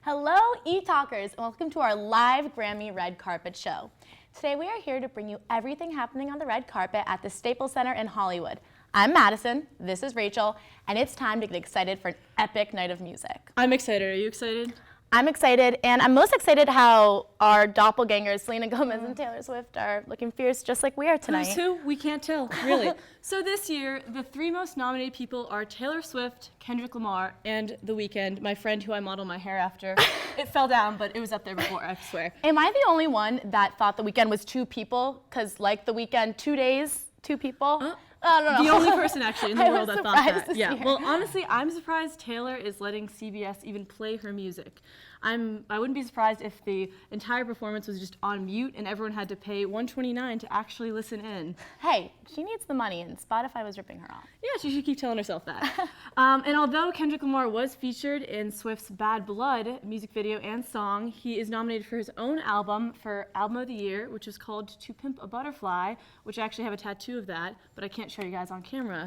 Hello, ETalkers, and welcome to our live Grammy red carpet show. Today we are here to bring you everything happening on the red carpet at the Staples Center in Hollywood. I'm Madison, this is Rachel, and it's time to get excited for an epic night of music. I'm excited. Are you excited? I'm excited, and I'm most excited how our doppelgangers, Selena Gomez and Taylor Swift, are looking fierce just like we are tonight. Who's who? We can't tell, really. So this year, the three most nominated people are Taylor Swift, Kendrick Lamar, and The Weeknd, my friend who I model my hair after. It fell down, but it was up there before, I swear. Am I the only one that thought The Weeknd was two people? Because like The Weeknd, 2 days, 2 people? I don't know. The only person actually in the world that thought that. Yeah. Year. Well, honestly, I'm surprised Taylor is letting CBS even play her music. I wouldn't be surprised if the entire performance was just on mute and everyone had to pay $129 to actually listen in. Hey, she needs the money, and Spotify was ripping her off. Yeah, she should keep telling herself that. And although Kendrick Lamar was featured in Swift's Bad Blood music video and song, he is nominated for his own album for Album of the Year, which is called To Pimp a Butterfly, which I actually have a tattoo of that, but I can't show you guys on camera.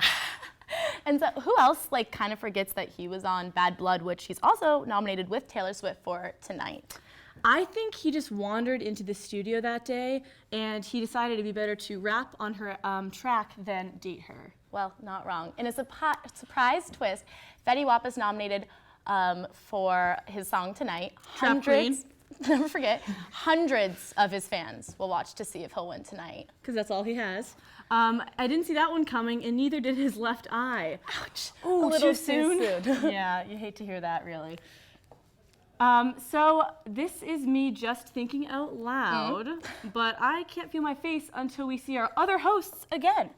And so who else kind of forgets that he was on Bad Blood, which he's also nominated with Taylor Swift for tonight? I think he just wandered into the studio that day and he decided it'd be better to rap on her track than date her. Well, not wrong. In a surprise twist, Fetty Wap is nominated for his song tonight. Trap Queen. Never forget, hundreds of his fans will watch to see if he'll win tonight. Because that's all he has. I didn't see that one coming, and neither did his left eye. Ouch. Ooh, a little too soon. Yeah, you hate to hear that, really. So this is me just thinking out loud, but I can't feel my face until we see our other hosts again.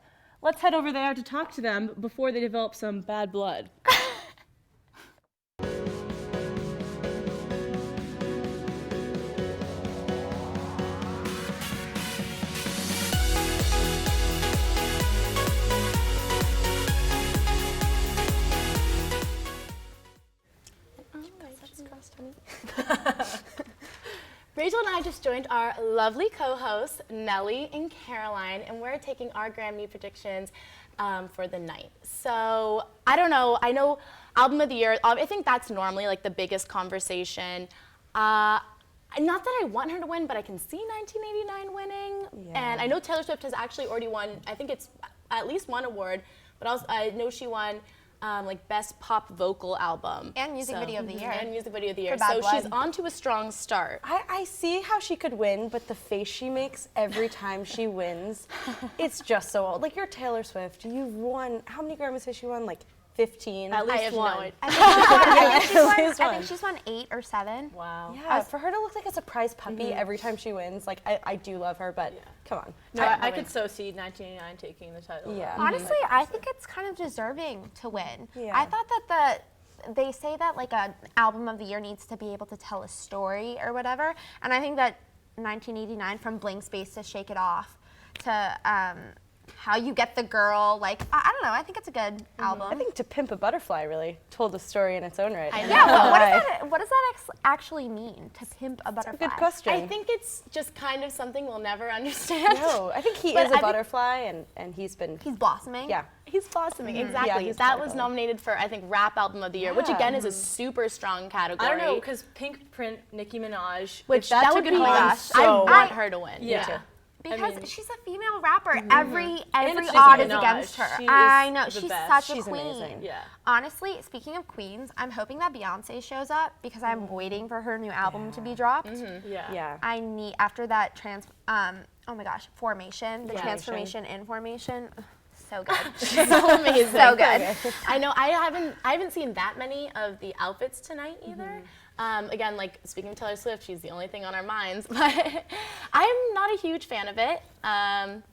Let's head over there to talk to them before they develop some bad blood. Rachel and I just joined our lovely co-hosts, Nellie and Caroline, and we're taking our Grammy predictions for the night. So, I don't know, I know Album of the Year, I think that's normally like the biggest conversation. Not that I want her to win, but I can see 1989 winning. Yeah. And I know Taylor Swift has actually already won, I think it's at least one award, but also, I know she won like Best Pop Vocal Album. And Music Video of the Year. And Music Video of the Year. Bad So Blood. she's on to a strong start. I see how she could win, but the face she makes every time she wins, it's just so old. Like, you're Taylor Swift. You've won, how many Grammys has she won? Like 15? At least I have one. no idea. I think she's won 8 or 7. Wow. Yeah, for her to look like a surprise puppy every time she wins, like, I do love her, but come on. No, I could so see 1989 taking the title. Yeah. Honestly, I think it's kind of deserving to win. Yeah. I thought that they say that like an album of the year needs to be able to tell a story or whatever, and I think that 1989 from Blank Space to Shake It Off to How You Get the Girl, like I don't know, I think it's a good album. I think To Pimp a Butterfly really told a story in its own right. Yeah, what does that actually mean, to pimp a butterfly? Good question. I think it's just kind of something we'll never understand. No, I think he But is a butterfly, and he's been. He's blossoming. Yeah. He's blossoming, exactly. Yeah, he's that totally. was nominated for, I think, Rap Album of the Year, which again is a super strong category. I don't know, because Pink Print, Nicki Minaj, Which if that took would it be, home, I so want her to win. yeah. Because mean- she's a female rapper. Every it's odd Nicki is Minaj. against her. She is I know. the She's best. such a She's queen. amazing. Yeah. Honestly, speaking of queens, I'm hoping that Beyonce shows up because I'm waiting for her new album to be dropped. Yeah. Yeah. I need, after that oh my gosh, Formation, the transformation in Formation. So good. So amazing. So good. I know I haven't seen that many of the outfits tonight either. Again, like speaking of Taylor Swift, she's the only thing on our minds, but I'm not a huge fan of it.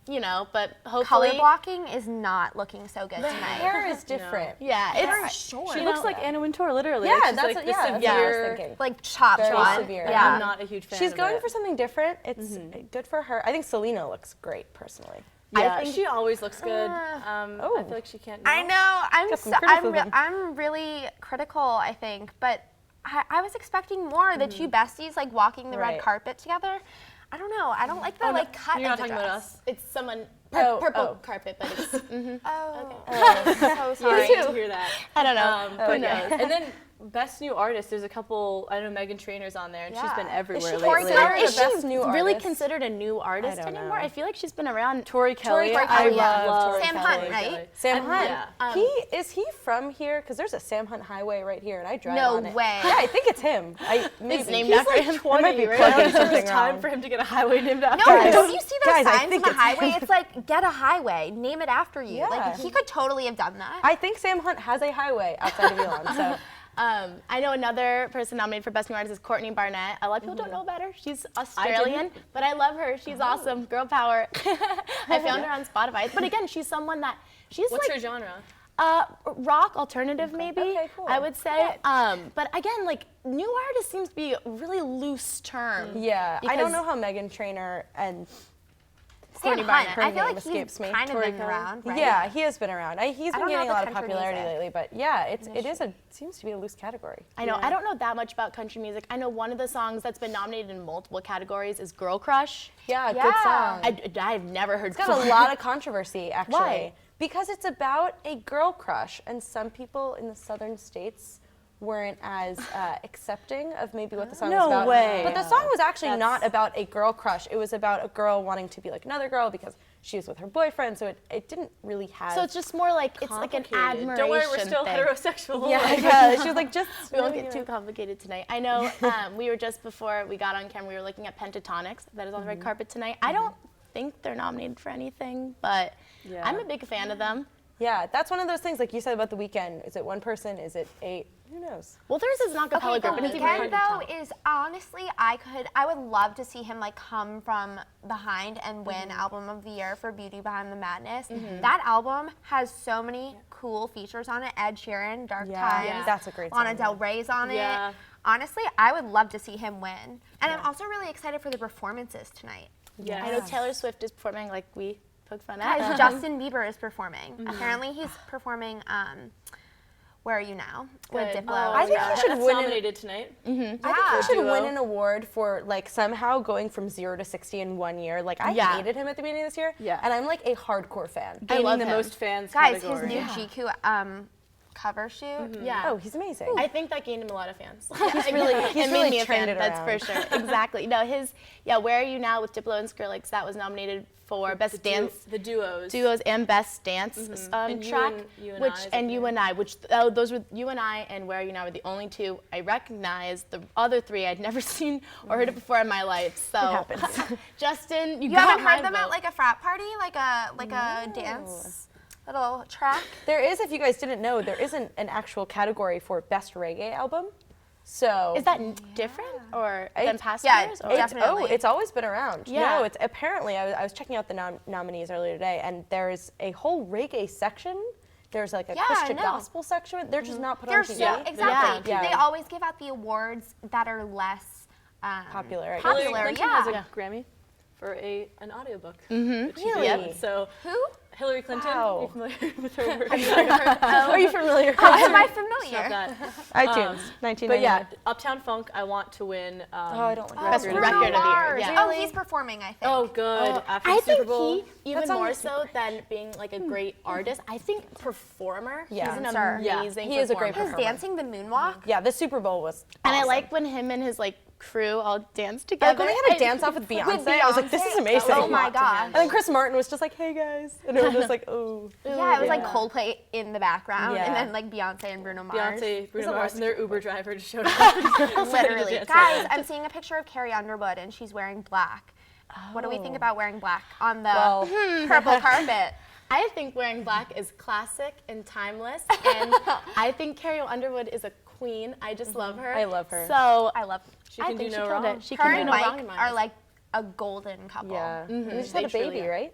You know, but hopefully Color blocking is not looking so good The tonight. hair is different. yeah, Hair it's is short. She looks like Anna Wintour, literally. Yeah, Like, she's that's like what, the yeah, that's what I was severe. thinking. like chopped Very one. severe. Yeah. I'm not a huge fan She's of going it. for something different. It's good for her. I think Selena looks great, personally. Yeah, I think she always looks good. I feel like she can't. I know. Got some criticism. I'm really critical, I think, but I was expecting more. The two besties like walking the red Right. carpet together. I don't know. I don't like the like cut You're not of the talking dress. about us. it's someone Oh, purple carpet, but it's Oh, okay. so sorry. to hear that. I don't know. But yeah. And then Best new artist, there's a couple, I know Meghan Trainor's on there, and she's been Yeah. everywhere Is she lately. considered Is the best she new really artist? considered a new artist don't anymore? know. I feel like she's been around. Tori Kelly, Kelly, I yeah. love Tori Sam Kelly. Hunt, right? Sam Hunt. yeah. Is he from here? Because there's a Sam Hunt highway right here, and I drive No on it. way. Yeah, I think it's him. It's named He's after like him. 20, might be right? plugging I don't think something there's time wrong. for him to get a highway named No, after him. don't you see those Guys, I signs on think the it's highway? him. It's like, get a highway, name it after you. Yeah. Like, he could totally have done that. I think Sam Hunt has a highway outside of Elon. So I know another person nominated for Best New Artist is Courtney Barnett. A lot of people don't know about her. She's Australian, but I love her. She's awesome. Girl power. I found her on Spotify. But again, she's someone that she's What's like her genre? rock alternative maybe. Okay, cool. I would say. But again, like new artist seems to be a really loose term. yeah, I don't Because- know how Meghan Trainor and Sam Courtney Hunt, Barnett. I feel Her like name he's escapes me. kind of Tori been Kelly. around, right? Yeah, he has been around. He's been don't know gaining a the lot of country popularity music. lately, but yeah, it seems to be a loose category. I know. I don't know that much about country music. I know one of the songs that's been nominated in multiple categories is "Girl Crush." Yeah, good Yeah. song. I've never heard. It's got a lot of controversy, actually. Why? Because it's about a girl crush, and some people in the southern states weren't as accepting of maybe what the song was No about. way. But the song was actually not about a girl crush. It was about a girl wanting to be like another girl because she was with her boyfriend, so it didn't really have... So it's just more like it's like an Complicated. admiration Don't worry, we're still thing. heterosexual. yeah, she was like, just... We won't get too complicated tonight. I know we were just before we got on camera, we were looking at Pentatonics. That is on the red carpet tonight. I don't think they're nominated for anything, but Yeah. I'm a big fan of them. Yeah, that's one of those things, like you said about The Weeknd. Is it one person? Is it 8? Who knows? Well, theirs is an acapella Okay, group, and The it's even hard Weeknd to tell. though is honestly, I would love to see him like come from behind and win Album of the Year for Beauty Behind the Madness. That album has so many cool features on it. Ed Sheeran, Dark Times. Yeah. That's a great Lana song, Del Rey's on Yeah. it. Honestly, I would love to see him win. And I'm also really excited for the performances tonight. Yes. I know Taylor Swift is performing like we poke fun at. Guys, Justin Bieber is performing. Apparently he's performing Where Are You Now? With Good. Diplo. I think he should That's win an- nominated tonight. I think Yeah. he should Duo. win an award for like somehow going from 0 to 60 in 1 year. Like I Yeah. hated him at the beginning of this year, Yeah. and I'm like a hardcore fan. Gaining love the him. most fans Guys, category. his new GQ cover shoot. Yeah. Oh, he's amazing. I think that gained him a lot of fans. He's really it made really me a fan, turned it that's around. for sure. Exactly. No, Where Are You Now with Diplo and Skrillex, that was nominated for Best Dance The duos. Duos and Best Dance And track, You and which I is up and You there. and I, which those were You and I and Where Are You Now were the only two I recognized. The other three I'd never seen or heard it before in my life. So Justin, you You got haven't my heard them vote. at like a frat party, like a dance little track? There is, if you guys didn't know, there isn't an actual category for best reggae album. So Is that different or than It's- past yeah, years? Or? it's- Definitely. it's always been around. Yeah. No, it's apparently I was checking out the nominees earlier today, and there's a whole reggae section. There's like a Yeah, I Christian know. gospel section. They're just not put They're on TV. so exactly. Yeah. They always give out the awards that are less Popular, I guess. Popular, Hillary Clinton yeah. has a Grammy for an audiobook. that she Really? did. So Who? Hillary Clinton, Wow. are you familiar with her work? Are you familiar? How am I Not familiar? that. iTunes, 1999. But yeah, Uptown Funk, I want to win. Oh, I don't like Best that. record of the year. Mars. Yeah. Oh, he's performing, I think. Oh, good. After I the Super think Bowl. he, even song more was so than being like a great artist, I think performer. Yeah. He's an Sure. Yeah. amazing He is a great performer. His dancing the moonwalk. Yeah, the Super Bowl was And I awesome. like when him and his like crew all dance together. Like when they had a dance off with Beyonce, I was like, this is amazing. Oh my god. And then Chris Martin was just like, hey guys. And it was just like, oh. Yeah, it was like Yeah. Coldplay in the background, Yeah. and then like Beyonce and Bruno Mars. Beyonce, Bruno the Mars, worst and their Uber driver just showed up. Literally, dance guys, I'm seeing a picture of Carrie Underwood, and she's wearing black. What do we think about wearing black on the Well, purple carpet? I think wearing black is classic and timeless, and I think Carrie Underwood is a queen. I just love her. I love her. So I love. She I can think do she no killed wrong. it. She Her can do and no wrong Mike in my are eyes. like a golden couple. yeah. They just They had a truly baby, are. right?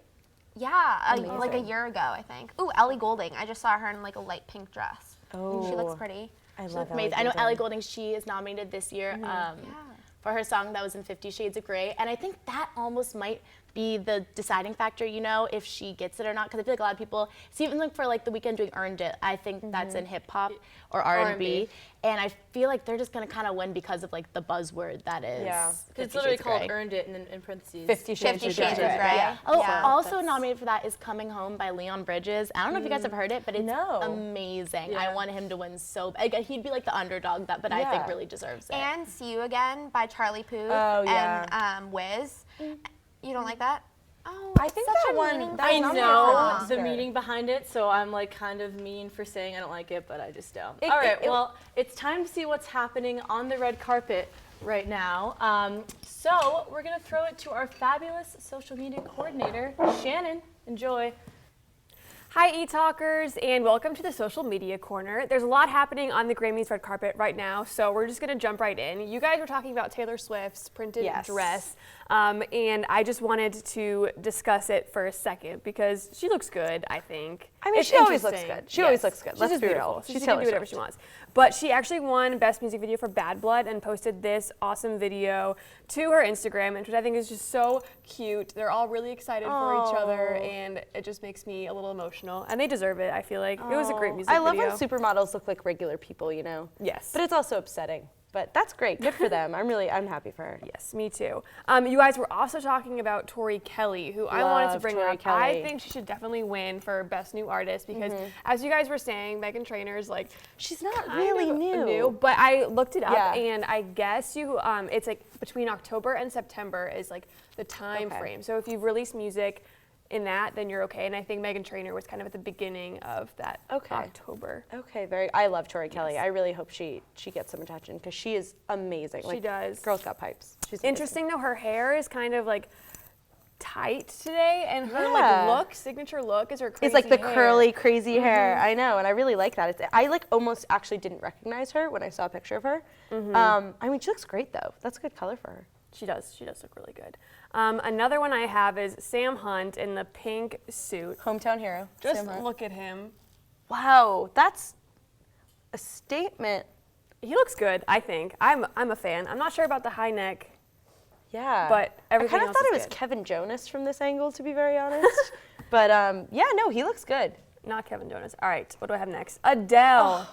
Yeah, like a year ago, I think. Ooh, Ellie Goulding. I just saw her in like a light pink dress. Oh. She looks pretty. I love Amazing. I know Ellie Goulding. She is nominated this year for her song that was in 50 Shades of Grey, and I think that almost might be the deciding factor, you know, if she gets it or not. Because I feel like a lot of people, see, even like for like The Weeknd doing Earned It, I think that's in hip hop or R&B. And I feel like they're just gonna kind of win because of like the buzzword that is. Yeah. It's literally called Earned It, and then in parentheses. 50 Shades of Grey. Yeah. Oh, Yeah. also nominated for that is Coming Home by Leon Bridges. I don't know if you guys have heard it, but it's No. amazing. Yeah. I want him to win so bad. He'd be like the underdog, but I think really deserves it. And See You Again by Charlie Puth Oh, yeah. and Wiz. You don't like that? Oh, I think such that a one- meaning- that I nominated for know Oscar. the meaning behind it, so I'm like kind of mean for saying I don't like it, but I just don't. It- All right, it- well, it's time to see what's happening on the red carpet right now. So we're gonna throw it to our fabulous social media coordinator, Shannon. Enjoy. Hi, ETalkers, and welcome to the Social Media Corner. There's a lot happening on the Grammys red carpet right now, so we're just going to jump right in. You guys were talking about Taylor Swift's printed dress, and I just wanted to discuss it for a second because she looks good, I think. I mean, It's she always looks interesting. good. She always looks good. She's Let's just be real. beautiful. She's She can Taylor do whatever Swift. she wants. But she actually won Best Music Video for Bad Blood and posted this awesome video to her Instagram, which I think is just so cute. They're all really excited for each other, and it just makes me a little emotional. And they deserve it, I feel like. It was a great music I love video. when supermodels look like regular people, you know? Yes. But it's also upsetting. But that's great. Good for them. I'm happy for her. Yes, me too. You guys were also talking about Tori Kelly, who I wanted to Love bring Tori up. I Kelly. think she should definitely win for Best New Artist because, as you guys were saying, Meghan Trainor's like She's not kind really of new. But I looked it up, Yeah. and I guess it's like between October and September is like the time Okay. frame. So if you've released music in that, then you're okay. And I think Meghan Trainor was kind of at the beginning of that October. Okay, I love Tori Kelly. I really hope she gets some attention because she is amazing. She does. Girl's got pipes. She's amazing. Interesting though, her hair is kind of like tight today, and her Yeah. signature look is her crazy It's like the hair. curly, crazy hair. I know, and I really like that. I like almost actually didn't recognize her when I saw a picture of her. I mean, she looks great though. That's a good color for her. She does look really good. Another one I have is Sam Hunt in the pink suit. Hometown hero. Just Sam Hunt. look at him. Wow, that's a statement. He looks good, I think. I'm a fan. I'm not sure about the high neck. Yeah. But everything I kind of else thought is it was good. Kevin Jonas from this angle, to be very honest. But yeah, no, he looks good. Not Kevin Jonas. All right, what do I have next? Adele.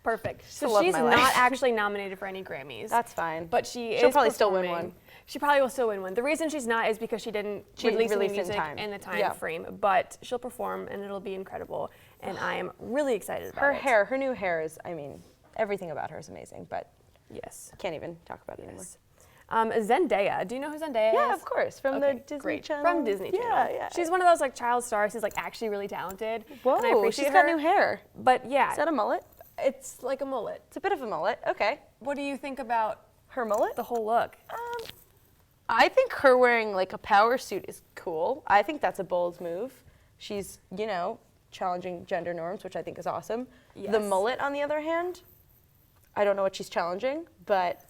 Perfect. So love she's my not life. actually nominated for any Grammys. That's fine. But she'll She'll probably still win performing. one. She probably will still win one. The reason she's not is because she didn't didn't release any release in music time. in the time Yeah. frame. But she'll perform, and it'll be incredible. And I am really excited about Her it. hair, her new hair is, I mean, everything about her is amazing, but Yes. can't even talk about it anymore. Zendaya. Do you know who Zendaya is? Yeah, of course, from the Okay, Disney great. Channel. From Disney Channel. Yeah. She's one of those like child stars who's like actually really talented. Whoa, and I appreciate she's her. got new hair. But yeah, Is that a mullet? it's like a mullet. It's a bit of a mullet. Okay. What do you think about Her mullet? the whole look? I think her wearing like a power suit is cool. I think that's a bold move. She's, challenging gender norms, which I think is awesome. The Yes. mullet, on the other hand, I don't know what she's challenging, but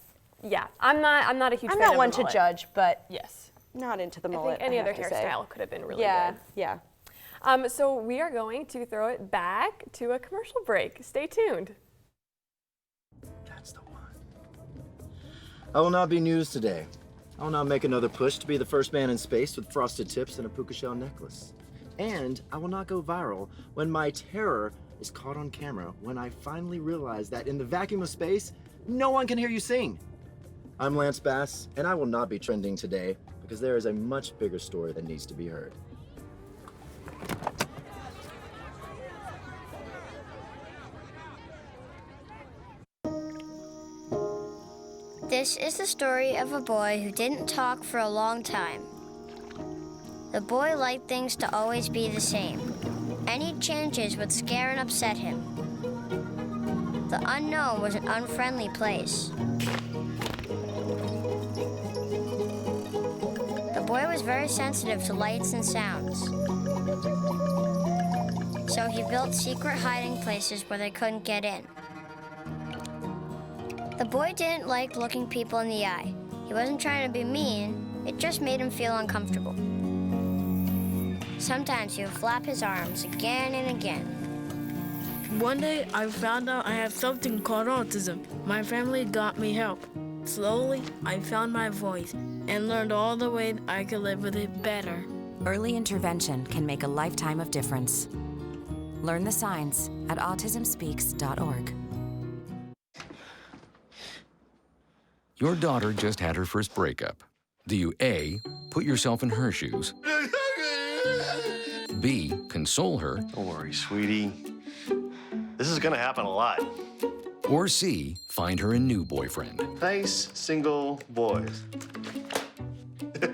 Yeah, I'm not a huge I'm fan not of one the to mullet. judge, but Yes. not into the I mullet. think any other have to say. hairstyle could have been really Yeah, good. yeah. So we are going to throw it back to a commercial break. Stay tuned. That's the one. I will not be news today. I will not make another push to be the first man in space with frosted tips and a puka shell necklace. And I will not go viral when my terror is caught on camera when I finally realize that in the vacuum of space, no one can hear you sing. I'm Lance Bass, and I will not be trending today because there is a much bigger story that needs to be heard. This is the story of a boy who didn't talk for a long time. The boy liked things to always be the same. Any changes would scare and upset him. The unknown was an unfriendly place. The boy was very sensitive to lights and sounds. So he built secret hiding places where they couldn't get in. The boy didn't like looking people in the eye. He wasn't trying to be mean, it just made him feel uncomfortable. Sometimes he would flap his arms again and again. One day I found out I have something called autism. My family got me help. Slowly, I found my voice and learned all the ways I could live with it better. Early intervention can make a lifetime of difference. Learn the signs at autismspeaks.org. Your daughter just had her first breakup. Do you A, put yourself in her shoes? B, console her? Don't worry, sweetie. This is gonna happen a lot. Or C, find her a new boyfriend? Nice, single boys. That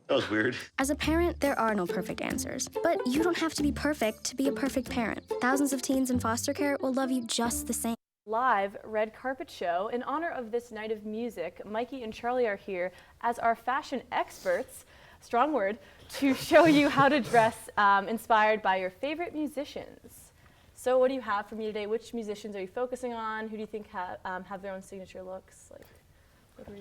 was weird. As a parent, there are no perfect answers. But you don't have to be perfect to be a perfect parent. Thousands of teens in foster care will love you just the same. Live red carpet show. In honor of this night of music, Mikey and Charlie are here as our fashion experts, strong word, to show you how to dress inspired by your favorite musicians. So what do you have for me today? Which musicians are you focusing on? Who do you think have their own signature looks? Like, what are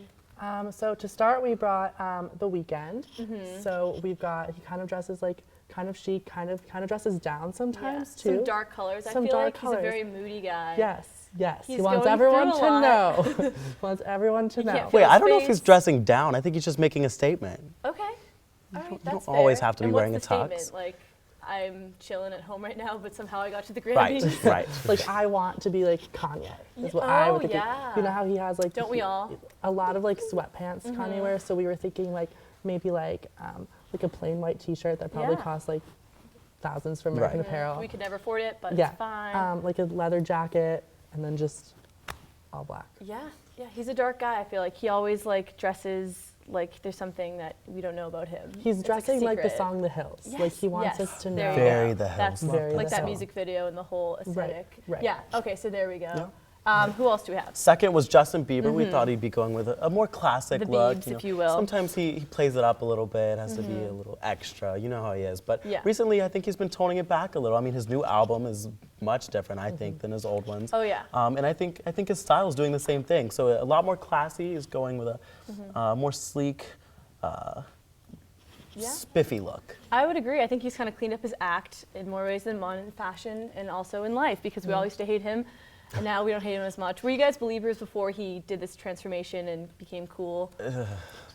you? So to start, we brought The Weeknd. So we've got, he kind of dresses like kind of chic, kind of dresses down sometimes too. Some dark colors. Some I feel dark like colors. he's a very moody guy. Yes. He's He wants going everyone through to a lot. know. Wants everyone to know. can't Wait, feel I his don't know if face. he's dressing down. I think he's just making a statement. Okay. All right, You that's don't always fair. have to be And wearing what's a the tux. statement? Like, I'm chilling at home right now, but somehow I got to the Right, Grammys. right. Like, I want to be like Kanye. Is what I would think. yeah. You know how he has like Don't we all? a lot of like sweatpants Kanye wears. So we were thinking like maybe like a plain white T-shirt that probably Yeah. costs like thousands from American Apparel. We could never afford it, but Yeah. it's fine. Like a leather jacket and then just all black. Yeah, he's a dark guy. I feel like he always like dresses like there's something that we don't know about him. He's It's, dressing like the secret. song The Hills. Yes, Like he wants yes. us to There know. you go. Very The Hills. That's Very like The that Hills. music video and the whole aesthetic. right. Yeah. Okay, so there we go. Who else do we have? Second was Justin Bieber. We thought he'd be going with a more classic The look. Biebs, if you will. Sometimes he plays it up a little bit, has to be a little extra. You know how he is. But Yeah. recently, I think he's been toning it back a little. I mean, his new album is much different, I think, than his old ones. Oh yeah. And I think his style is doing the same thing. So a lot more classy. He's going with a more sleek, spiffy look. I would agree. I think he's kind of cleaned up his act in more ways than one, in fashion and also in life, because we all used to hate him, and now we don't hate him as much. Were you guys believers before he did this transformation and became cool?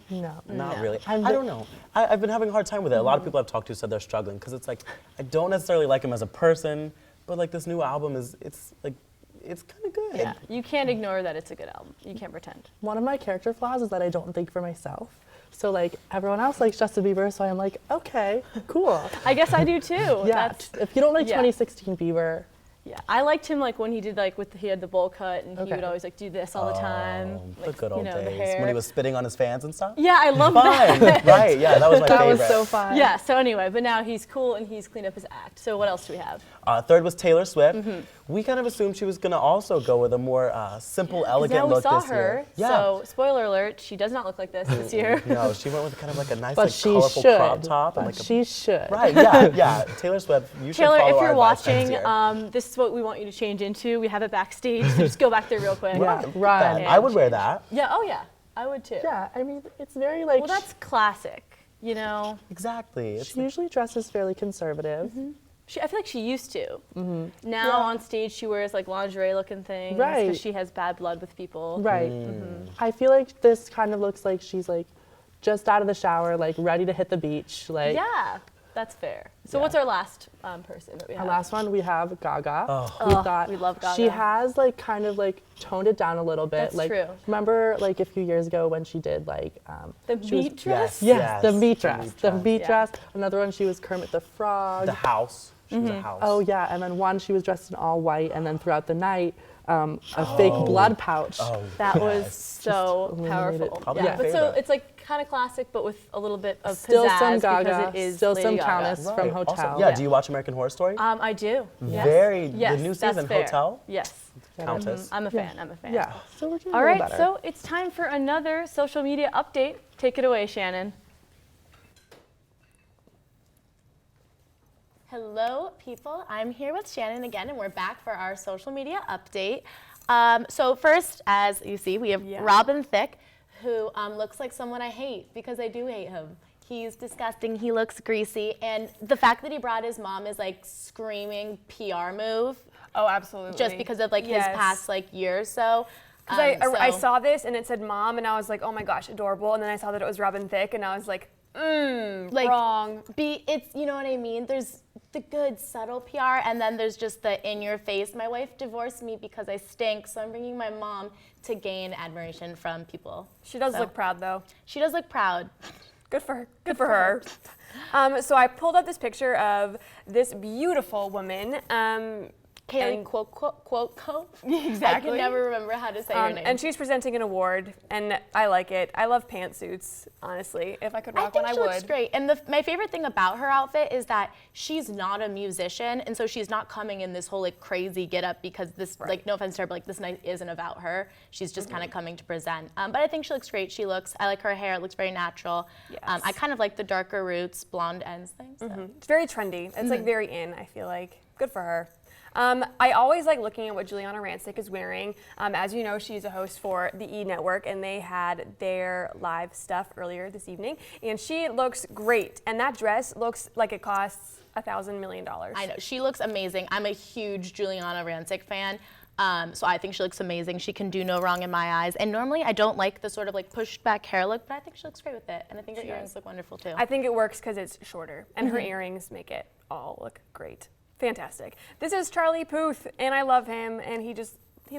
No. Not really. I don't know. I've been having a hard time with it. A lot of people I've talked to said they're struggling because it's like I don't necessarily like him as a person, but like this new album it's kind of good. Yeah. You can't ignore that it's a good album. You can't pretend. One of my character flaws is that I don't think for myself. So like everyone else likes Justin Bieber, so I'm like, okay, cool. I guess I do too. Yeah. If you don't like yeah. 2016 Bieber, Yeah, I liked him like when he did like he had the bowl cut and he Okay. would always like do this all the time. The Like, good old the days hair. when he was spitting on his fans and stuff. Yeah, I love Fine, that. right? Yeah, that was my that favorite. was so fun. Yeah, so anyway, but now he's cool and he's cleaned up his act. So what else do we have? Third was Taylor Swift. We kind of assumed she was going to also go with a more simple, elegant now we look saw this her, year. Yeah. so spoiler alert, she does not look like this year. No, she went with kind of like a nice, but like, she colorful should. crop top. But And like she should. Right, yeah. Taylor Swift, you should Taylor, follow if our you're advice watching, next year. this is what we want you to change into. We have it backstage, so just go back there real quick. Yeah, Then run. I would wear that. Yeah, oh yeah, I would too. Yeah, I mean, it's very like. Well, that's classic, you know. Exactly. It's she usually dresses fairly conservative. I feel like she used to. Now on stage she wears like lingerie looking things Right. because she has bad blood with people. Right. I feel like this kind of looks like she's like just out of the shower, like ready to hit the beach. Like Yeah, that's fair. So what's our last person that we have? our last one, we have Gaga. Oh. We thought we love she Gaga. has like kind of like toned it down a little bit. That's like true. remember like a few years ago when she did like The she was- meat dress? Yes, the meat the dress. meat The dress. meat Yeah. dress. Another one she was Kermit the Frog. The house. She was a house. Oh yeah, and then one she was dressed in all white, and then throughout the night, a fake blood pouch. Oh, That was yes. so illuminated. powerful. Probably Yeah, my but so favorite. it's like kind of classic, but with a little bit of Still pizzazz some because Gaga, it is still Lady some Gaga. Countess from Right. Hotel. Also, yeah, do you watch American Horror Story? I do. Yes. The new that's season, fair. Hotel. Yes. Countess. I'm a fan. I'm a fan. Yeah. So we're doing All a little right, better. so it's time for another social media update. Take it away, Shannon. Hello, people. I'm here with Shannon again, and we're back for our social media update. So first, as you see, we have Robin Thicke, who looks like someone I hate because I do hate him. He's disgusting. He looks greasy, and the fact that he brought his mom is like screaming PR move. Oh, absolutely. Just because of like his past like year or so. Because I saw this and it said mom, and I was like, oh my gosh, adorable. And then I saw that it was Robin Thicke, and I was like, wrong. It's, you know what I mean? There's the good, subtle PR, and then there's just the in your face. My wife divorced me because I stink, so I'm bringing my mom to gain admiration from people. She does look proud, though. She does look proud. Good for her. Good for her. So I pulled up this picture of this beautiful woman. Kaylee Cuoco. Exactly. I can never remember how to say her name. And she's presenting an award, and I like it. I love pantsuits, honestly. If I could rock one, I would. I think she looks great. And my favorite thing about her outfit is that she's not a musician, and so she's not coming in this whole like crazy get up because this, like, no offense to her, but like this night isn't about her. She's just kind of coming to present. But I think she looks great. I like her hair. It looks very natural. Yes. I kind of like the darker roots, blonde ends thing. So. It's very trendy. It's like very in, I feel like. Good for her. I always like looking at what Juliana Rancic is wearing. As you know, she's a host for the E! Network, and they had their live stuff earlier this evening, and she looks great. And that dress looks like it costs $1,000 million. I know, she looks amazing. I'm a huge Juliana Rancic fan. So I think she looks amazing. She can do no wrong in my eyes. And normally I don't like the sort of like pushed back hair look, but I think she looks great with it. And I think her earrings look wonderful too. I think it works because it's shorter, and her earrings make it all look great. Fantastic. This is Charlie Puth, and I love him, and he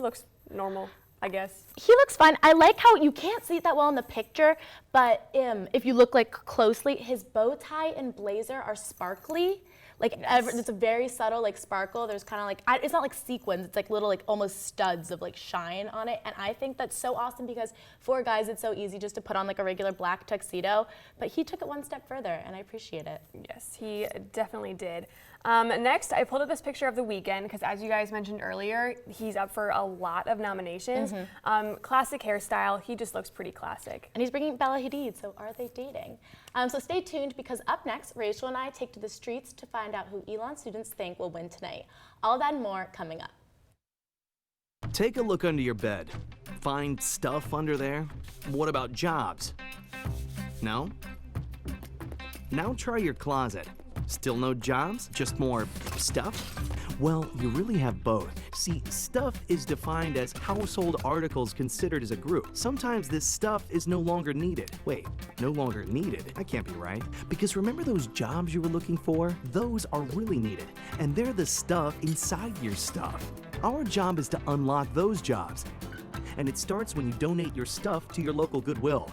looks normal, I guess. He looks fine. I like how you can't see it that well in the picture, but if you look like closely, his bow tie and blazer are sparkly. Like it's a very subtle like sparkle. There's kind of like, it's not like sequins, it's like little like almost studs of like shine on it. And I think that's so awesome because for guys, it's so easy just to put on like a regular black tuxedo, but he took it one step further and I appreciate it. Yes, he definitely did. Next, I pulled up this picture of The Weeknd because, as you guys mentioned earlier, he's up for a lot of nominations. Classic hairstyle, he just looks pretty classic. And he's bringing Bella Hadid, so are they dating? So stay tuned because up next, Rachel and I take to the streets to find out who Elon students think will win tonight. All that and more coming up. Take a look under your bed. Find stuff under there? What about jobs? No? Now try your closet. Still no jobs? Just more stuff? Well, you really have both. See, stuff is defined as household articles considered as a group. Sometimes this stuff is no longer needed. Wait, no longer needed? That can't be right. Because remember those jobs you were looking for? Those are really needed, and they're the stuff inside your stuff. Our job is to unlock those jobs, and it starts when you donate your stuff to your local Goodwill.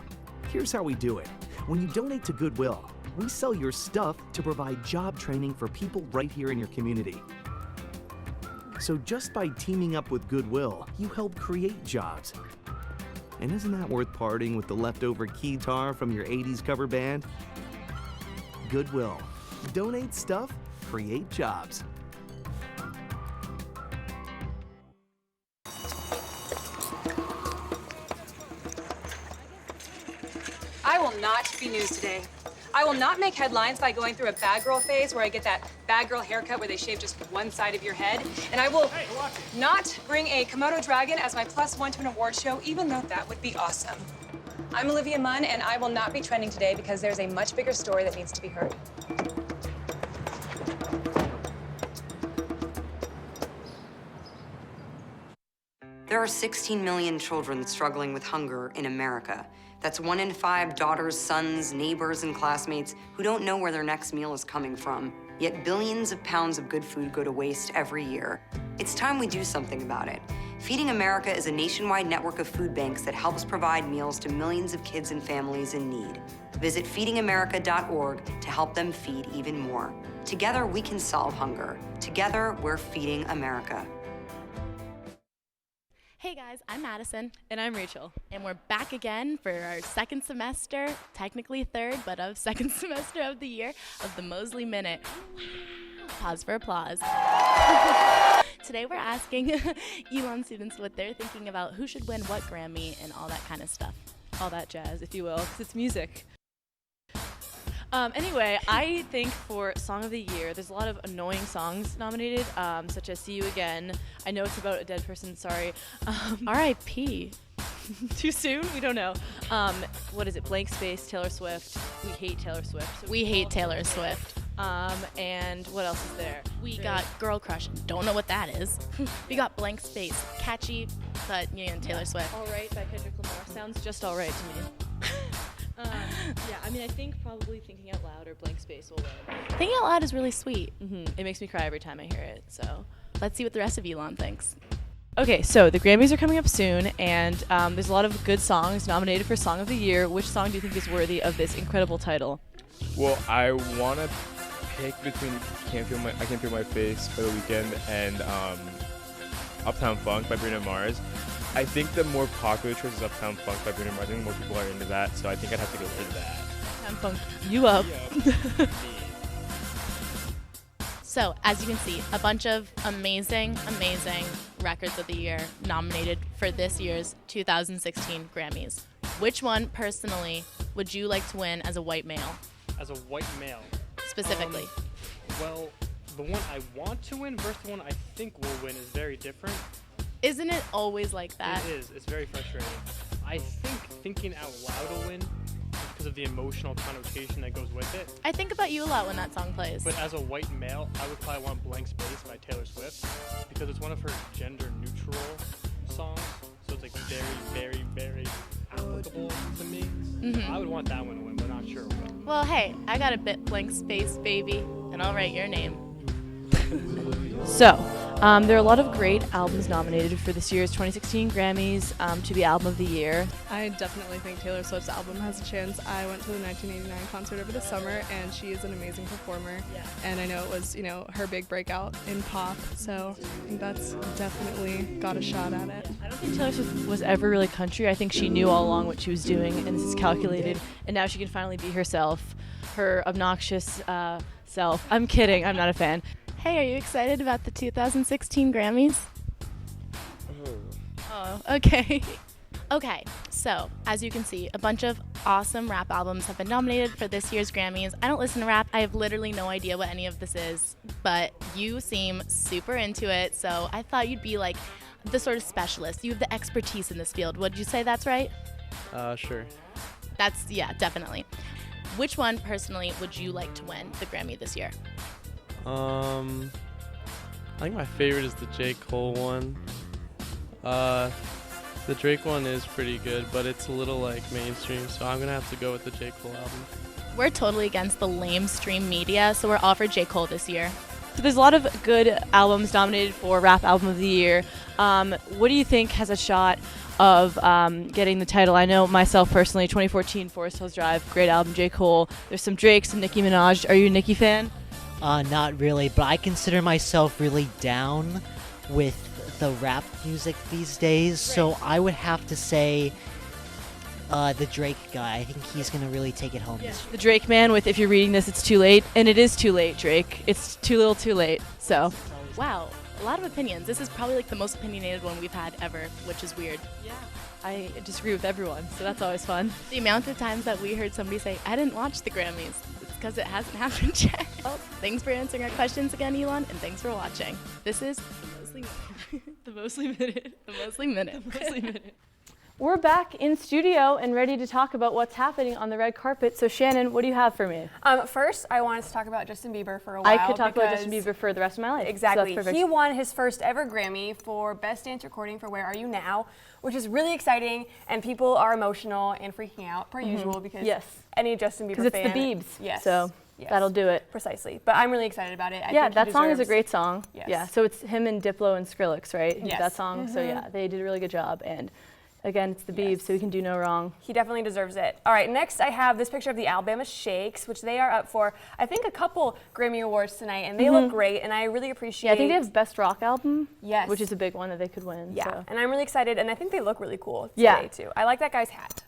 Here's how we do it. When you donate to Goodwill, we sell your stuff to provide job training for people right here in your community. So just by teaming up with Goodwill, you help create jobs. And isn't that worth parting with the leftover keytar from your 80s cover band? Goodwill. Donate stuff, create jobs. I will not be news today. I will not make headlines by going through a bad girl phase where I get that bad girl haircut where they shave just one side of your head. And I will not bring a Komodo dragon as my +1 to an award show, even though that would be awesome. I'm Olivia Munn, and I will not be trending today because there's a much bigger story that needs to be heard. There are 16 million children struggling with hunger in America. That's 1 in 5 daughters, sons, neighbors, and classmates who don't know where their next meal is coming from. Yet billions of pounds of good food go to waste every year. It's time we do something about it. Feeding America is a nationwide network of food banks that helps provide meals to millions of kids and families in need. Visit feedingamerica.org to help them feed even more. Together, we can solve hunger. Together, we're feeding America. Hey guys, I'm Madison. And I'm Rachel. And we're back again for our second semester, technically third, but of second semester of the year of the Mosley Minute. Wow. Pause for applause. Today we're asking Elon students what they're thinking about who should win what Grammy and all that kind of stuff. All that jazz, if you will, because it's music. Anyway, I think for Song of the Year, there's a lot of annoying songs nominated, such as See You Again. I know it's about a dead person, sorry. R.I.P. Too soon? We don't know. What is it? Blank Space, Taylor Swift. We hate Taylor Swift. So we hate Taylor Swift. And what else is there? We got Girl Crush. Don't know what that is. We got Blank Space. Catchy. but Taylor Swift. All Right by Kendrick Lamar sounds just all right to me. Yeah, I mean, I think probably Thinking Out Loud or Blank Space will win. Thinking Out Loud is really sweet. It makes me cry every time I hear it, so. Let's see what the rest of Elon thinks. Okay, so the Grammys are coming up soon, and there's a lot of good songs nominated for Song of the Year. Which song do you think is worthy of this incredible title? Well, I want to pick between I Can't Feel My Face by The Weeknd and Uptown Funk by Bruno Mars. I think the more popular choice is Uptown Funk by Bruno Mars. I think more people are into that, so I think I'd have to go with that. Uptown Funk, you up. So, as you can see, a bunch of amazing, amazing records of the year nominated for this year's 2016 Grammys. Which one, personally, would you like to win as a white male? As a white male? Specifically. Well, the one I want to win versus the one I think will win is very different. Isn't it always like that? It is. It's very frustrating. I think Thinking Out Loud will win because of the emotional connotation that goes with it. I think about you a lot when that song plays. But as a white male, I would probably want Blank Space by Taylor Swift because it's one of her gender-neutral songs. So it's like very, very, very applicable to me. So I would want that one to win, but not sure what. Well, hey, I got a bit Blank Space, baby, and I'll write your name. So, there are a lot of great albums nominated for this year's 2016 Grammys to be Album of the Year. I definitely think Taylor Swift's album has a chance. I went to the 1989 concert over the summer, and she is an amazing performer. Yeah. And I know it was, her big breakout in pop, so I think that's definitely got a shot at it. I don't think Taylor Swift was ever really country. I think she knew all along what she was doing, and this is calculated. And now she can finally be herself, her obnoxious self. I'm kidding. I'm not a fan. Hey, are you excited about the 2016 Grammys? Oh, okay. Okay, so as you can see, a bunch of awesome rap albums have been nominated for this year's Grammys. I don't listen to rap. I have literally no idea what any of this is, but you seem super into it, so I thought you'd be like the sort of specialist. You have the expertise in this field. Would you say that's right? Sure. Yeah, definitely. Which one, personally, would you like to win the Grammy this year? I think my favorite is the J. Cole one. The Drake one is pretty good, but it's a little mainstream, so I'm gonna have to go with the J. Cole album. We're totally against the lamestream media, so we're all for J. Cole this year. So there's a lot of good albums nominated for Rap Album of the Year. What do you think has a shot of getting the title? I know myself personally, 2014 Forest Hills Drive, great album, J. Cole. There's some Drake, some Nicki Minaj. Are you a Nicki fan? Not really, but I consider myself really down with the rap music these days, so I would have to say the Drake guy. I think he's going to really take it home this year. The Drake man with If You're Reading This, It's Too Late. And it is too late, Drake. It's too little too late, so. Wow, a lot of opinions. This is probably the most opinionated one we've had ever, which is weird. Yeah. I disagree with everyone, so that's always fun. The amount of times that we heard somebody say, I didn't watch the Grammys, it's because it hasn't happened yet. Well, thanks for answering our questions again, Elon, and thanks for watching. This is The Mostly Minute. The Mostly Minute. The Mostly Minute. We're back in studio and ready to talk about what's happening on the red carpet. So Shannon, what do you have for me? First, I wanted to talk about Justin Bieber for a while. I could talk about Justin Bieber for the rest of my life. Exactly. So he won his first ever Grammy for Best Dance Recording for Where Are You Now, which is really exciting, and people are emotional and freaking out per usual because any Justin Bieber fan. Because it's the Biebs. Yes. So that'll do it. Precisely. But I'm really excited about it. I think that song is a great song. Yes. Yeah. So it's him and Diplo and Skrillex, right? Yes. That song. So yeah, they did a really good job. And again, it's the Biebs, so he can do no wrong. He definitely deserves it. All right, next I have this picture of the Alabama Shakes, which they are up for, I think, a couple Grammy Awards tonight, and they look great, and I really appreciate. Yeah, I think they have Best Rock Album, yes, which is a big one that they could win. Yeah, so. And I'm really excited, and I think they look really cool today, too. I like that guy's hat.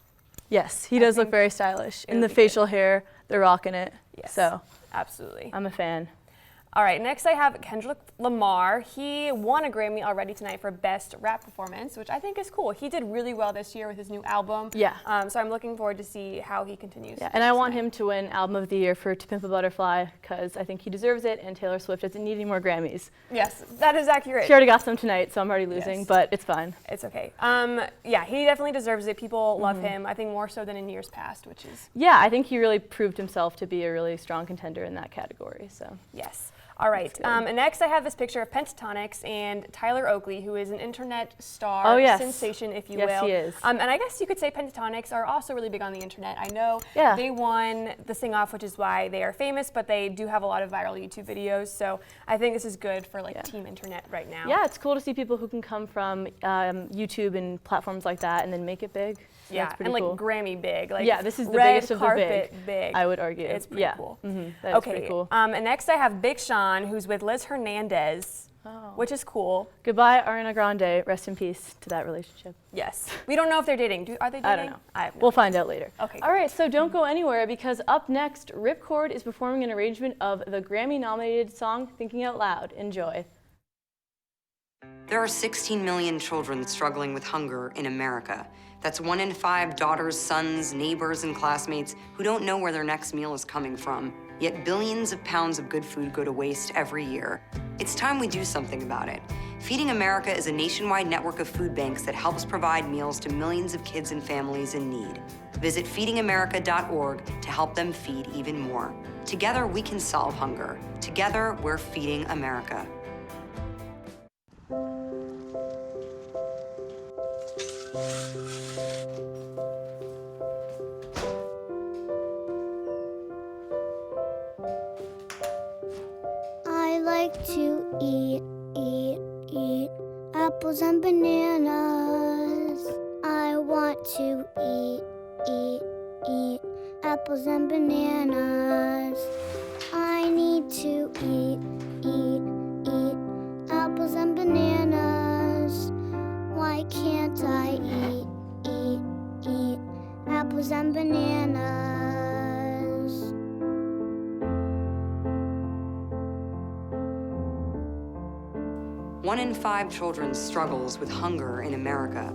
Yes, he does look very stylish. And the facial hair, they're rocking it. Yes, so absolutely. I'm a fan. All right, next I have Kendrick Lamar. He won a Grammy already tonight for Best Rap Performance, which I think is cool. He did really well this year with his new album. Yeah. So I'm looking forward to see how he continues. Yeah, and I want him to win Album of the Year for To Pimp a Butterfly because I think he deserves it, and Taylor Swift doesn't need any more Grammys. Yes, that is accurate. She already got some tonight, so I'm already losing, but it's fine. It's okay. Yeah, he definitely deserves it. People love him, I think more so than in years past, which is... Yeah, I think he really proved himself to be a really strong contender in that category, so. Yes. All right. And next I have this picture of Pentatonics and Tyler Oakley, who is an internet star, sensation, if you will. Yes, he is. And I guess you could say Pentatonics are also really big on the internet. I know they won the Sing Off, which is why they are famous, but they do have a lot of viral YouTube videos. So I think this is good for like team internet right now. Yeah, it's cool to see people who can come from YouTube and platforms like that and then make it big. So yeah, that's pretty and like cool. Grammy big. Like this is the red biggest of the carpet big. I would argue. It's pretty cool. That is pretty cool. And next I have Big Sean, who's with Liz Hernandez, which is cool. Goodbye, Ariana Grande. Rest in peace to that relationship. Yes. We don't know if they're dating. Are they dating? I don't know. I have no We'll find out later. Okay. All right, so don't go anywhere because up next, Ripcord is performing an arrangement of the Grammy-nominated song Thinking Out Loud. Enjoy. There are 16 million children struggling with hunger in America. That's 1 in 5 daughters, sons, neighbors, and classmates who don't know where their next meal is coming from. Yet billions of pounds of good food go to waste every year. It's time we do something about it. Feeding America is a nationwide network of food banks that helps provide meals to millions of kids and families in need. Visit feedingamerica.org to help them feed even more. Together, we can solve hunger. Together, we're feeding America. I like to eat apples and bananas. I want to eat apples and bananas. I need to eat apples and bananas. Why can't I eat apples and bananas? 1 in 5 children struggles with hunger in America.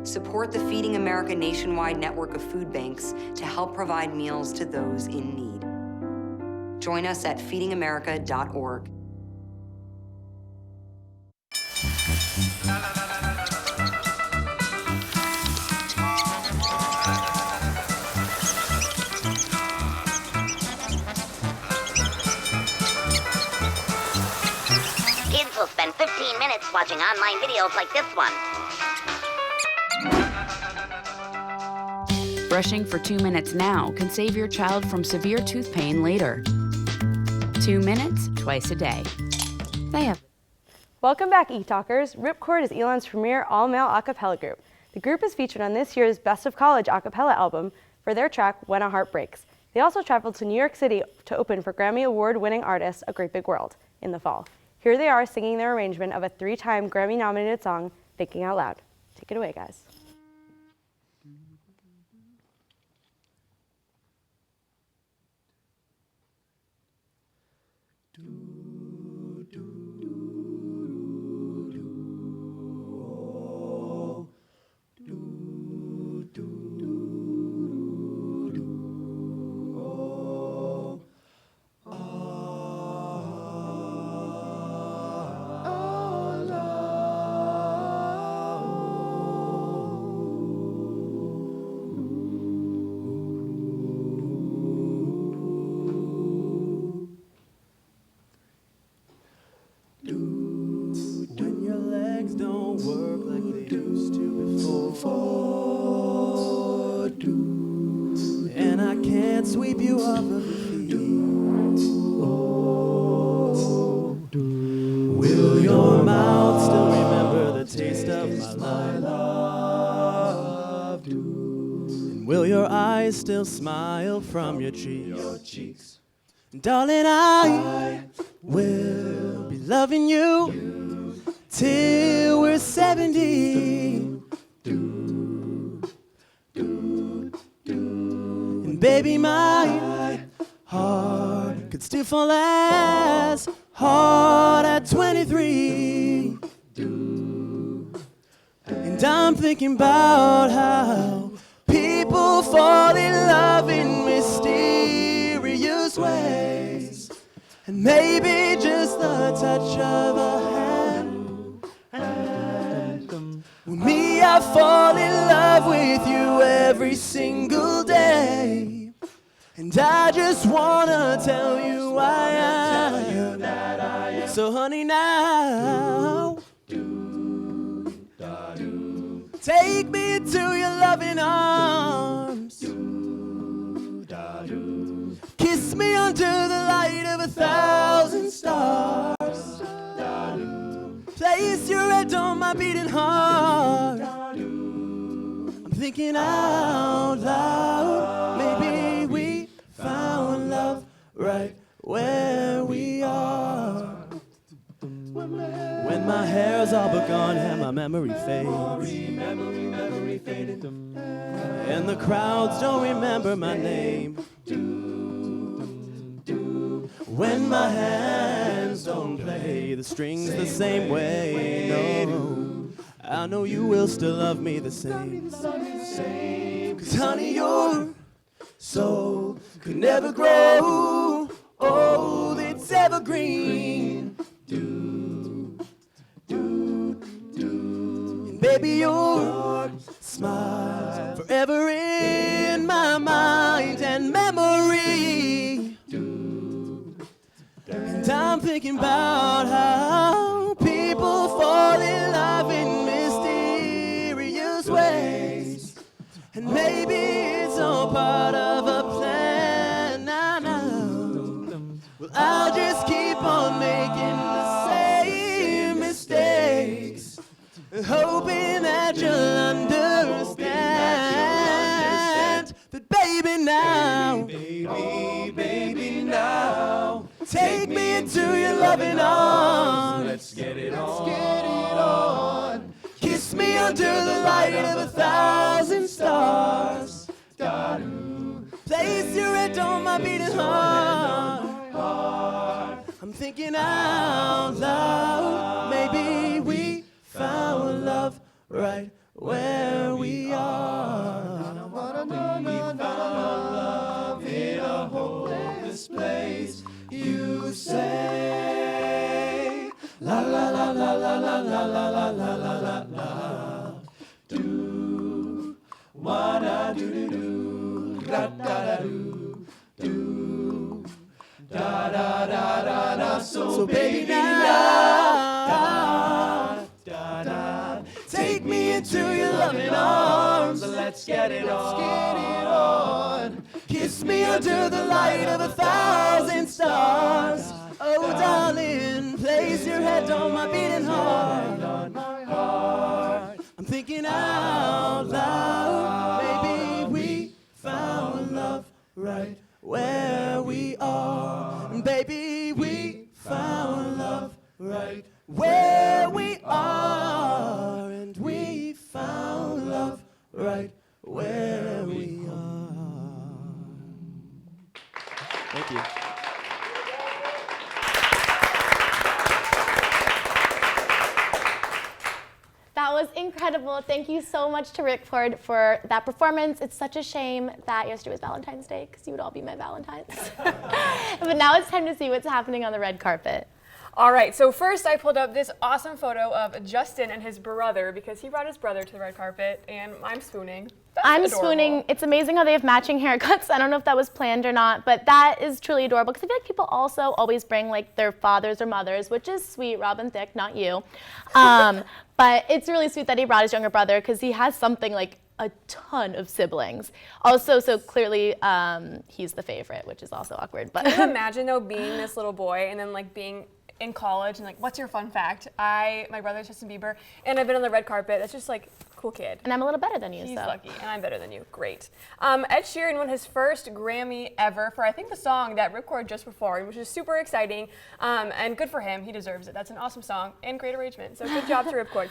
Support the Feeding America nationwide network of food banks to help provide meals to those in need. Join us at feedingamerica.org. Kids will spend 15 minutes watching online videos like this one. Brushing for 2 minutes now can save your child from severe tooth pain later. 2 minutes, twice a day. They have. Welcome back, ETalkers. Ripcord is Elon's premier all-male a cappella group. The group is featured on this year's Best of College a cappella album for their track When a Heart Breaks. They also traveled to New York City to open for Grammy Award-winning artist A Great Big World in the fall. Here they are singing their arrangement of a 3-time Grammy-nominated song, Thinking Out Loud. Take it away, guys. When your legs don't work like they used to before, and I can't sweep you off of your feet. Will your mouth still remember the taste of my love? And will your eyes still smile from your cheeks? Darling, I will be loving you till we're 70. And baby, my heart could still fall as hard at 23. And I'm thinking about how people fall in love in mysterious ways, and maybe just the touch of a hand. With me, I fall in love with you every single day, and I just wanna tell you I am. So honey now, take me into your loving arms. Kiss me under the light of 1,000 stars. Place your head on my beating heart. I'm thinking out loud. Maybe we found love right where we are. When my hair's all but gone and my memory fades, and the crowds don't remember my name. When my hands don't play the strings the same way, no, I know you will still love me the same. 'Cause honey, your soul could never grow old, it's evergreen. And baby, your smile forever in my mind and memory. And I'm thinking about how people fall in love in mysterious ways. And maybe it's all part of a plan. Well, I'll just keep on making the same mistakes, hoping that you'll understand. But baby now, baby now, take me into your loving arms. Let's get it on. Kiss me under the light of 1,000 stars. Place your head on my beating heart. I'm thinking out loud. Maybe we found love right where we are. We found love in a hopeless place. You say la la la la la la la la la la la la la. Do wanna do do do da da da do do da da da da da. So baby now, take me into your loving arms. Let's get it on. Kiss me under the light of 1,000 stars. Oh, darling, place your head on my beating heart. I'm thinking out loud. Maybe we found love right where we are. Baby, we found love right where we are. And we found love right where we are. Thank you. That was incredible. Thank you so much to Rickford for that performance. It's such a shame that yesterday was Valentine's Day because you would all be my Valentines. But now it's time to see what's happening on the red carpet. All right, so first I pulled up this awesome photo of Justin and his brother because he brought his brother to the red carpet, and I'm spooning. That's I'm adorable. spooning. It's amazing how they have matching haircuts. I don't know if that was planned or not, but that is truly adorable because I feel like people also always bring like their fathers or mothers, which is sweet. Robin Thicke, not you. But it's really sweet that he brought his younger brother because he has something like a ton of siblings. Also, so clearly he's the favorite, which is also awkward. But can you imagine though being this little boy and then like being in college and like, what's your fun fact? My brother's Justin Bieber, and I've been on the red carpet. It's just like, cool kid. And I'm a little better than you, He's so. lucky, and I'm better than you. Great. Ed Sheeran won his first Grammy ever for, I think, the song that Ripcord just performed, which is super exciting, and good for him. He deserves it. That's an awesome song and great arrangement, so good job to Ripcord.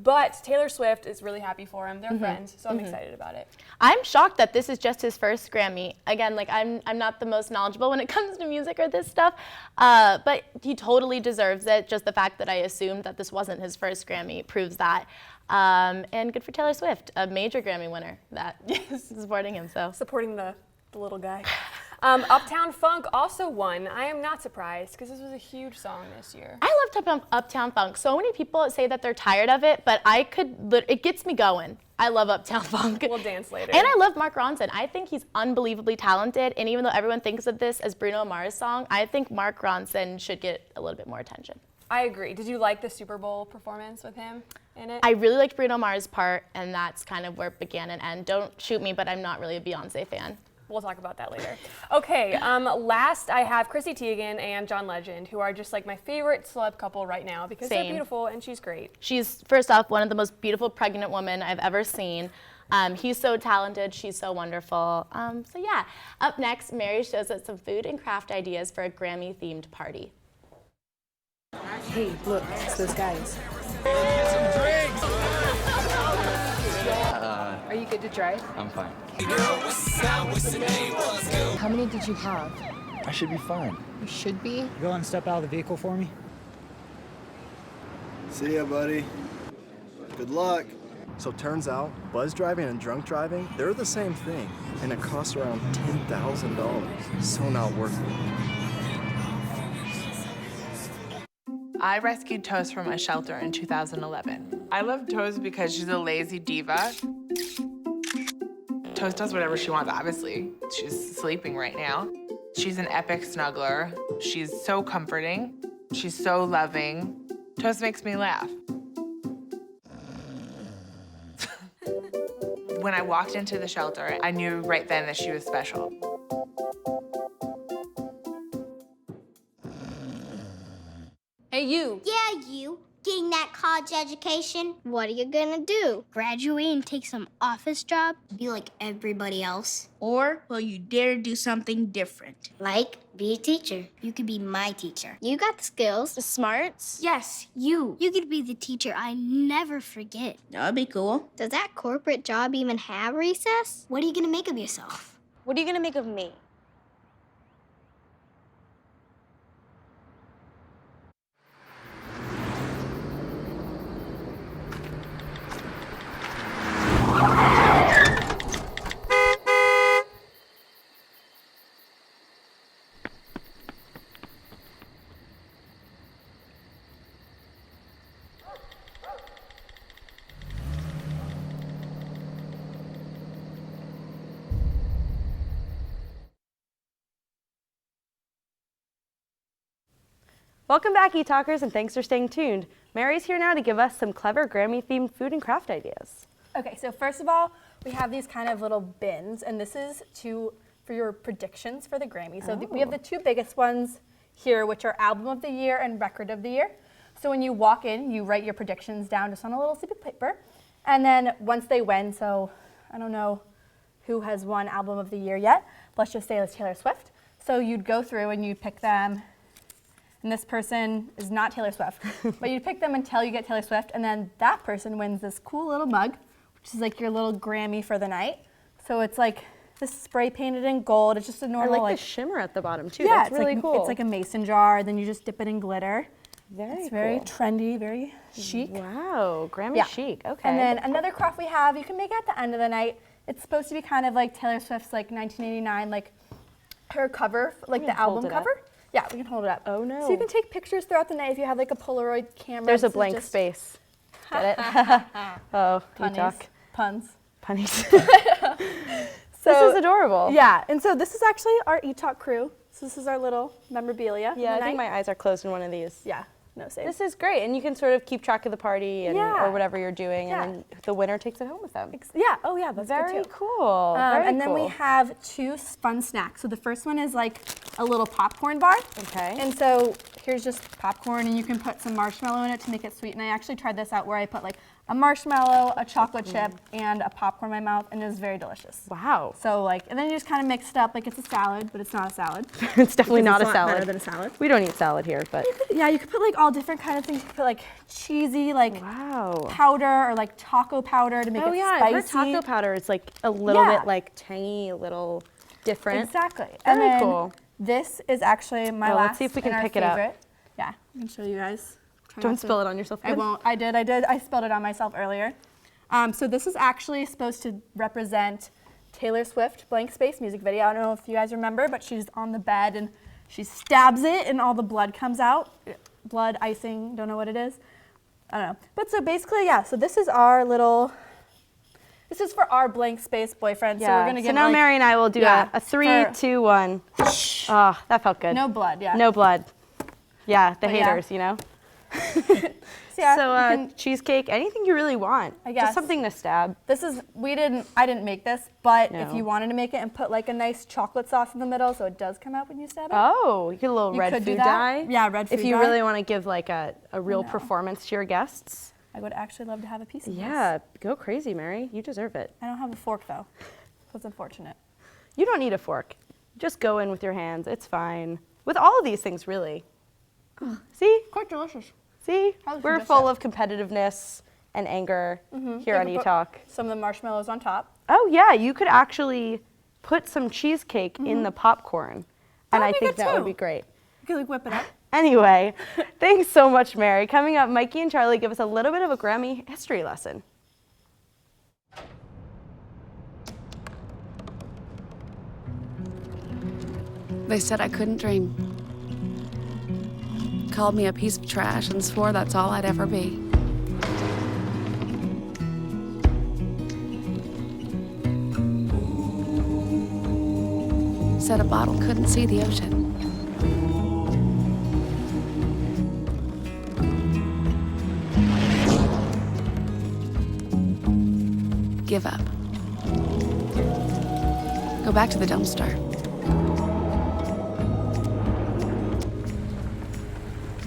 But Taylor Swift is really happy for him. They're friends, so I'm excited about it. I'm shocked that this is just his first Grammy. Again, like I'm not the most knowledgeable when it comes to music or this stuff, but he totally deserves it. Just the fact that I assumed that this wasn't his first Grammy proves that. And good for Taylor Swift, a major Grammy winner that is supporting him. So supporting the little guy. Uptown Funk also won. I am not surprised because this was a huge song this year. I love Uptown Funk. So many people say that they're tired of it, but it gets me going. I love Uptown Funk. We'll dance later. And I love Mark Ronson. I think he's unbelievably talented. And even though everyone thinks of this as Bruno Mars' song, I think Mark Ronson should get a little bit more attention. I agree. Did you like the Super Bowl performance with him in it? I really liked Bruno Mars' part, and that's kind of where it began and ended. Don't shoot me, but I'm not really a Beyonce fan. We'll talk about that later. Okay, last I have Chrissy Teigen and John Legend, who are just like my favorite celeb couple right now because they're beautiful and she's great. She's, first off, one of the most beautiful pregnant women I've ever seen. He's so talented, she's so wonderful. So yeah, up next, Mary shows us some food and craft ideas for a Grammy-themed party. Hey, look, it's those guys. Are you good to drive? I'm fine. How many did you have? I should be fine. You should be. Go and step out of the vehicle for me. See ya, buddy. Good luck. So turns out, buzz driving and drunk driving, they're the same thing, and it costs around $10,000. So not worth it. I rescued Toast from a shelter in 2011. I love Toast because she's a lazy diva. Toast does whatever she wants, obviously. She's sleeping right now. She's an epic snuggler. She's so comforting. She's so loving. Toast makes me laugh. When I walked into the shelter, I knew right then that she was special. Hey, you. Yeah, you. Getting that college education. What are you gonna do? Graduate and take some office job? Be like everybody else? Or will you dare do something different? Like, be a teacher. You could be my teacher. You got the skills. The smarts? Yes, you. You could be the teacher I never forget. That'd be cool. Does that corporate job even have recess? What are you gonna make of yourself? What are you gonna make of me? Welcome back, ETalkers, and thanks for staying tuned. Mary's here now to give us some clever Grammy-themed food and craft ideas. Okay, so first of all, we have these kind of little bins, and this is for your predictions for the Grammy. So we have the two biggest ones here, which are Album of the Year and Record of the Year. So when you walk in, you write your predictions down just on a little slip of paper, and then once they win, so I don't know who has won Album of the Year yet, but let's just say it's Taylor Swift. So you'd go through and you'd pick them. And this person is not Taylor Swift, but you pick them until you get Taylor Swift, and then that person wins this cool little mug, which is like your little Grammy for the night. So it's like this spray painted in gold. It's just a normal. I like the shimmer at the bottom too. Yeah, That's really cool. It's like a mason jar. Then you just dip it in glitter. It's very trendy, very chic. Wow, Grammy chic. Okay. And then another craft we have, you can make it at the end of the night. It's supposed to be kind of like Taylor Swift's like 1989, like her cover, like the album cover. Yeah, we can hold it up. Oh no. So you can take pictures throughout the night if you have like a Polaroid camera. There's a blank space. Get it? Oh, ETalk. Puns. Punnies. So, this is adorable. Yeah, and so this is actually our ETalk crew. So this is our little memorabilia. Yeah, I think my eyes are closed in one of these. Yeah, no save. This is great, and you can sort of keep track of the party and or whatever you're doing, and then the winner takes it home with them. Yeah, oh yeah, that's very good too. Cool. And then we have two fun snacks. So the first one is like a little popcorn bar. Okay. And so here's just popcorn, and you can put some marshmallow in it to make it sweet. And I actually tried this out where I put like a marshmallow, a chocolate chip, and a popcorn in my mouth, and it was very delicious. Wow. So like, and then you just kind of mix it up like it's a salad, but it's not a salad. It's definitely not a It's salad. better than a salad. We don't eat salad here, but. You could put like all different kind of things. You could put like cheesy, like powder or like taco powder to make it spicy. I've heard taco powder is like a little bit like tangy, a little different. Exactly. Very and then cool. This is actually my last. Let's see if we can and our pick it up. favorite. Yeah, I can show you guys. Try Don't not to- spill it on yourself. I won't. I did. I spilled it on myself earlier. So this is actually supposed to represent Taylor Swift Blank Space music video. I don't know if you guys remember, but she's on the bed and she stabs it and all the blood comes out. Blood, icing, don't know what it is. I don't know. But so basically, yeah, so this is our little, this is for our Blank Space boyfriend. Yeah. So we're gonna get So now like, Mary and I will do a 3, 2, 1. Oh, that felt good. No blood, yeah. No blood. Yeah, the But yeah. haters, you know? Yeah, So cheesecake, anything you really want. I guess. Just something to stab. This is, I didn't make this, but if No. you wanted to make it and put like a nice chocolate sauce in the middle so it does come out when you stab it. Oh, you get a little red could do food that. dye. Yeah, red food If you dye. really want to give like a real performance to your guests. I would actually love to have a piece of this. Yeah, go crazy, Mary. You deserve it. I don't have a fork though. That's unfortunate. You don't need a fork. Just go in with your hands. It's fine. With all of these things, really. See? Quite delicious. See? Probably We're should full just of competitiveness and anger Mhm. here on You could ETalk. put some of the marshmallows on top. Oh yeah, you could actually put some cheesecake in the popcorn. And I think that would be great. You could like whip it up. Anyway, thanks so much, Mary. Coming up, Mikey and Charlie give us a little bit of a Grammy history lesson. They said I couldn't dream. Called me a piece of trash and swore that's all I'd ever be. Said a bottle couldn't see the ocean. Give up. Go back to the dumpster.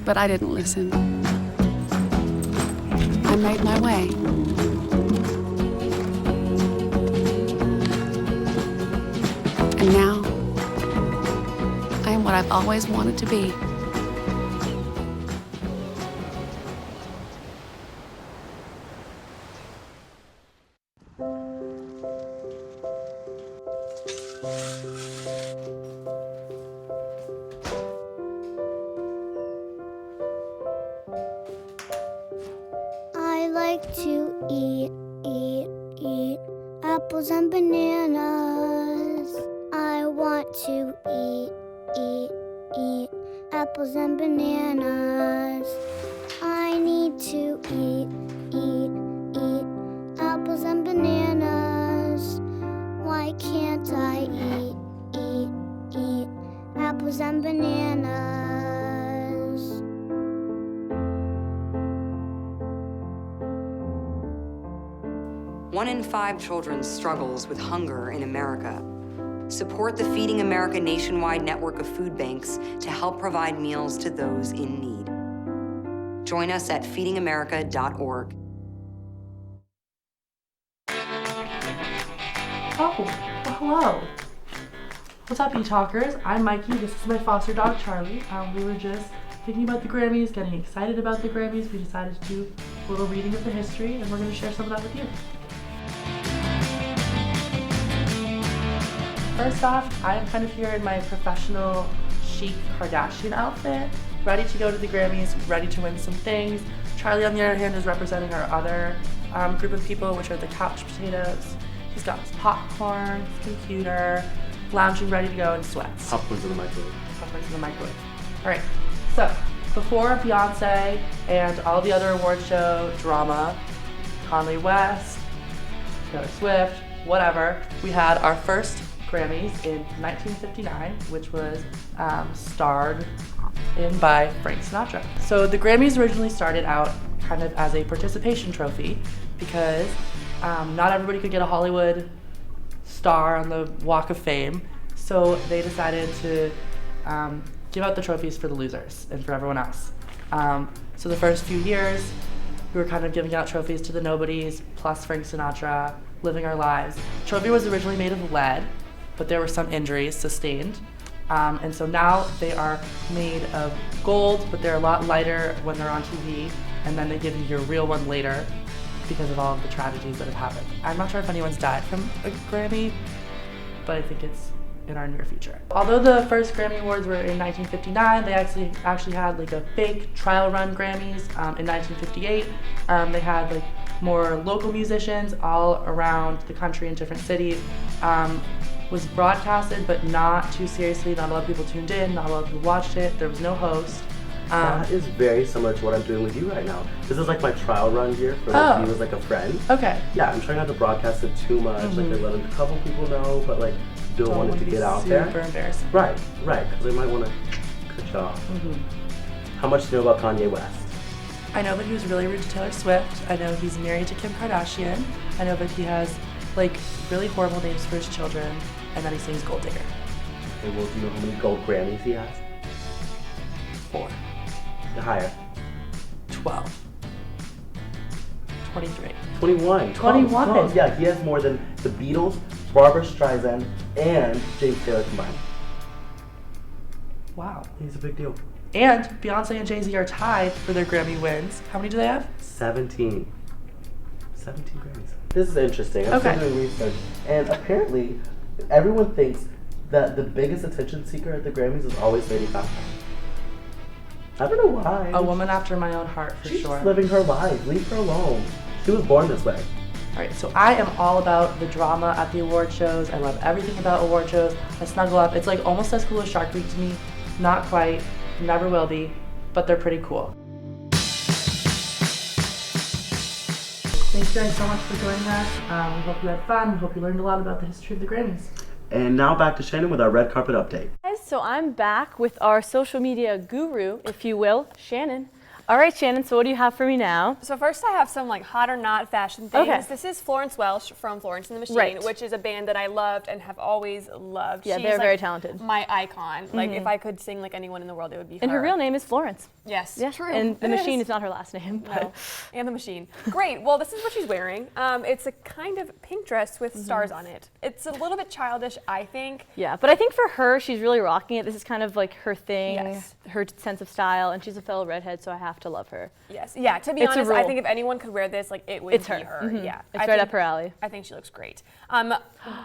But I didn't listen. I made my way. And now, I am what I've always wanted to be. I like to eat apples and bananas. I want to eat apples and bananas. I need to eat apples and bananas. Why can't I eat apples and bananas? 1 in 5 children struggles with hunger in America. Support the Feeding America nationwide network of food banks to help provide meals to those in need. Join us at feedingamerica.org. Oh, well, hello. What's up, ETalkers? I'm Mikey. This is my foster dog, Charlie. We were just thinking about the Grammys, getting excited about the Grammys. We decided to do a little reading of the history, and we're going to share some of that with you. First off, I am kind of here in my professional chic Kardashian outfit, ready to go to the Grammys, ready to win some things. Charlie, on the other hand, is representing our other group of people, which are the couch potatoes. He's got his popcorn, his computer, lounging ready to go in sweats. Popcorn's in the microwave. Popcorn's in the microwave. All right, so before Beyonce and all the other award show drama, Kanye West, Taylor Swift, whatever, we had our first Grammys in 1959, which was starred in by Frank Sinatra. So the Grammys originally started out kind of as a participation trophy because not everybody could get a Hollywood star on the Walk of Fame, so they decided to give out the trophies for the losers and for everyone else. So the first few years, we were kind of giving out trophies to the nobodies, plus Frank Sinatra, living our lives. The trophy was originally made of lead, but there were some injuries sustained. And so now they are made of gold, but they're a lot lighter when they're on TV, and then they give you your real one later because of all of the tragedies that have happened. I'm not sure if anyone's died from a Grammy, but I think it's in our near future. Although the first Grammy Awards were in 1959, they actually had like a fake trial run Grammys in 1958. They had like more local musicians all around the country in different cities. Was broadcasted, but not too seriously. Not a lot of people tuned in, not a lot of people watched it. There was no host. That is very similar to what I'm doing with you right now. This is like my trial run here for like, you as like a friend. Okay. Yeah, I'm trying not to broadcast it too much. Like I let a couple people know, but like don't want it to get out there. Super embarrassing. Right, because they might want to cut you off. How much do you know about Kanye West? I know that he was really rude to Taylor Swift. I know he's married to Kim Kardashian. I know that he has like really horrible names for his children, and that he sings Gold Digger. Okay, well, do you know how many gold Grammys he has? 4. Higher. 12. 23. 21. 21. Close. Yeah, he has more than the Beatles, Barbra Streisand, and James Taylor combined. Wow. He's a big deal. And Beyonce and Jay-Z are tied for their Grammy wins. How many do they have? 17. 17 Grammys. This is interesting. I'm still doing research. And apparently, everyone thinks that the biggest attention seeker at the Grammys is always Lady Gaga. I don't know why. A woman after my own heart, for She's sure. just living her life. Leave her alone. She was born this way. All right, so I am all about the drama at the award shows. I love everything about award shows. I snuggle up. It's like almost as cool as Shark Week to me. Not quite, never will be, but they're pretty cool. Thanks guys so much for joining us. We hope you had fun. We hope you learned a lot about the history of the Grammys. And now back to Shannon with our red carpet update. Guys, so I'm back with our social media guru, if you will, Shannon. All right, Shannon, so what do you have for me now? So first I have some like hot or not fashion things. Okay. This is Florence Welch from Florence and the Machine, Right. which is a band that I loved and have always loved. Yeah, She's they're like very talented. my icon. Like Mhm. if I could sing like anyone in the world, it would be her. And her real name is Florence. Yes, Yeah, true. and the It Machine is. is not her last name. But No, and the Machine. Great. Well, this is what she's wearing. It's a kind of pink dress with stars on it. It's a little bit childish, I think. Yeah, but I think for her, she's really rocking it. This is kind of like her thing, Yes. her sense of style, and she's a fellow redhead, so I have to love her. Yes. Yeah. To be It's a honest, I rule. think if anyone could wear this, like it would It's be her. her. Mhm. Yeah. It's I right think- up her alley. I think she looks great.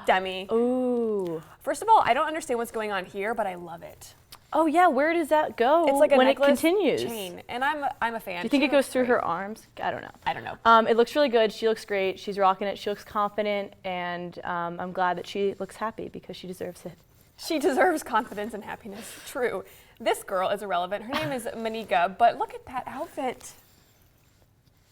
Demi. Ooh. First of all, I don't understand what's going on here, but I love it. Oh yeah, where does that go? It's like a when necklace it continues. chain, and I'm a fan. Do you think She it goes looks through great. her arms? I don't know. I don't know. It looks really good. She looks great. She's rocking it. She looks confident, and I'm glad that she looks happy because she deserves it. She deserves confidence and happiness. True. This girl is irrelevant. Her name is Manika, but look at that outfit.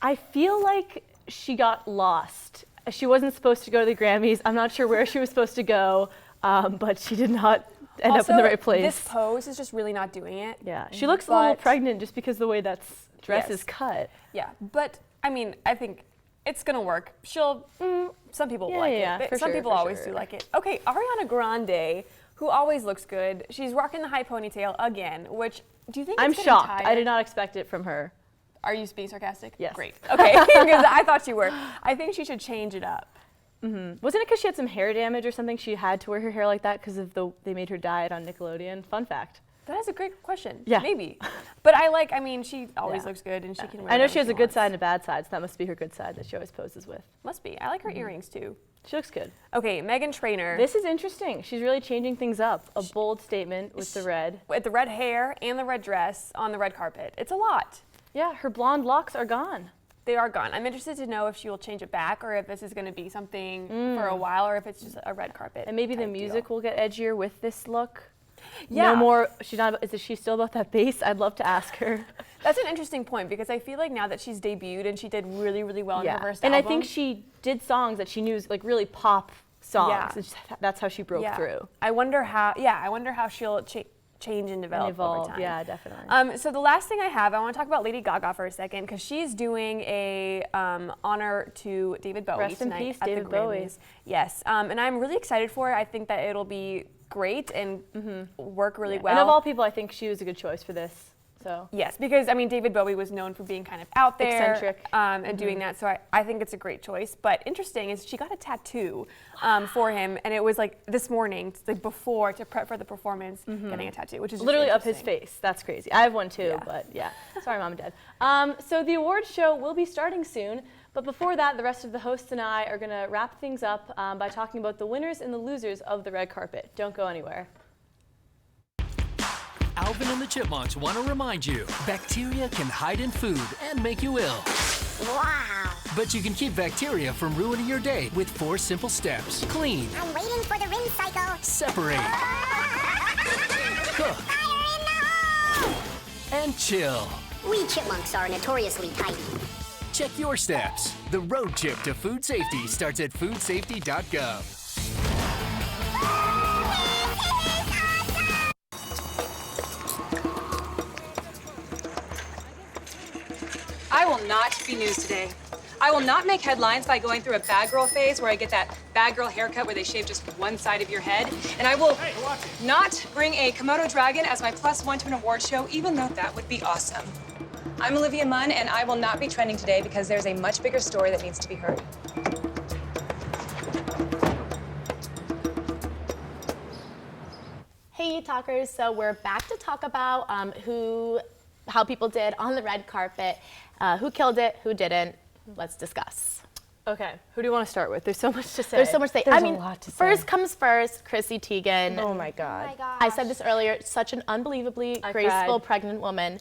I feel like she got lost. She wasn't supposed to go to the Grammys. I'm not sure where she was supposed to go, but she did not end up in the right place. This pose is just really not doing it. Yeah, she looks a little But- pregnant just because the way that dress Yes. is cut. Yeah, but I mean, I think it's gonna work. Some people Yeah, like yeah, it. for Some sure, people for always sure. do like it. Okay, Ariana Grande, who always looks good. She's rocking the high ponytail again, which, do you think I'm it's getting shocked. I tired? did not expect it from her. Are you being sarcastic? Yes. Great. Okay, because I thought you were. I think she should change it up. Wasn't it because she had some hair damage or something? She had to wear her hair like that because of they made her dye it on Nickelodeon. Fun fact. That is a great question. Yeah. Maybe. But I mean, she always looks good and she can wear I know whatever she has a good wants. side and a bad side, so that must be her good side that she always poses with. Must be. I like her earrings too. She looks good. Okay, Meghan Trainor. This is interesting. She's really changing things up. A bold statement with the red. With the red hair and the red dress on the red carpet. It's a lot. Yeah, her blonde locks are gone. They are gone. I'm interested to know if she will change it back or if this is going to be something for a while or if it's just a red carpet. And maybe the type music deal. will get edgier with this look. Yeah. No more, is she still about that bass? I'd love to ask her. That's an interesting point because I feel like now that she's debuted and she did really, really well in her first And album. I think she did songs that she knew, like really pop songs. Yeah. And that's how she broke through. I wonder how she'll change and develop evolve, over time. yeah, definitely. So the last thing I want to talk about Lady Gaga for a second because she's doing a honor to David Bowie Rest in tonight peace, at David the Bowie. Grammys. Yes, and I'm really excited for it. I think that it'll be great and work really well. And of all people, I think she was a good choice for this. So Yes, because I mean David Bowie was known for being kind of out there, Eccentric. and doing that. So I think it's a great choice. But interesting is she got a tattoo for him, and it was like this morning, like before to prep for the performance, getting a tattoo, which is just literally up his interesting. face. That's crazy. I have one too, but yeah. Sorry, Mom and Dad. So the awards show will be starting soon. But before that, the rest of the hosts and I are going to wrap things up by talking about the winners and the losers of the red carpet. Don't go anywhere. Alvin and the Chipmunks want to remind you, bacteria can hide in food and make you ill. Wow. But you can keep bacteria from ruining your day with 4 simple steps. Clean. I'm waiting for the rinse cycle. Separate. Cook. Fire in the hole! And chill. We chipmunks are notoriously tidy. Check your steps. The road trip to food safety starts at foodsafety.gov. I will not be news today. I will not make headlines by going through a bad girl phase where I get that bad girl haircut where they shave just one side of your head. And I will not bring a Komodo dragon as my +1 to an award show, even though that would be awesome. I'm Olivia Munn, and I will not be trending today because there's a much bigger story that needs to be heard. Hey, talkers. So we're back to talk about how people did on the red carpet, who killed it, who didn't. Let's discuss. Okay, who do you want to start with? There's so much to say. There's so much to say. There's I mean, a lot to say. first comes first, Chrissy Teigen. Oh my God. I said this earlier, such an unbelievably I graceful cried. pregnant woman.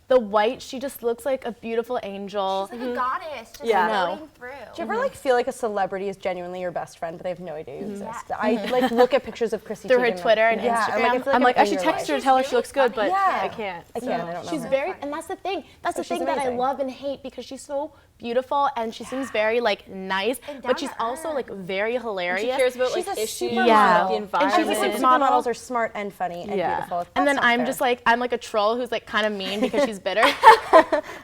The white, she just looks like a beautiful angel. She's like a goddess, just Yeah. floating through. Do you ever like feel like a celebrity is genuinely your best friend, but they have no idea you exist? I like look at pictures of Chrissy Through her Teigen, Twitter and yeah, Instagram. I'm like, I should text her to tell her she looks good, but Yeah. I can't. I can't. I don't know. She's her. very, and that's the thing. That's the she's thing that I amazing. love and hate because she's so beautiful and she seems very like nice, but she's also like very hilarious. She cares about like She's a issues, supermodel. Yeah. the And environment. she's like Supermodels are smart and funny and Yeah. beautiful. And then That's not I'm fair. just like, I'm like a troll who's like kind of mean because she's bitter.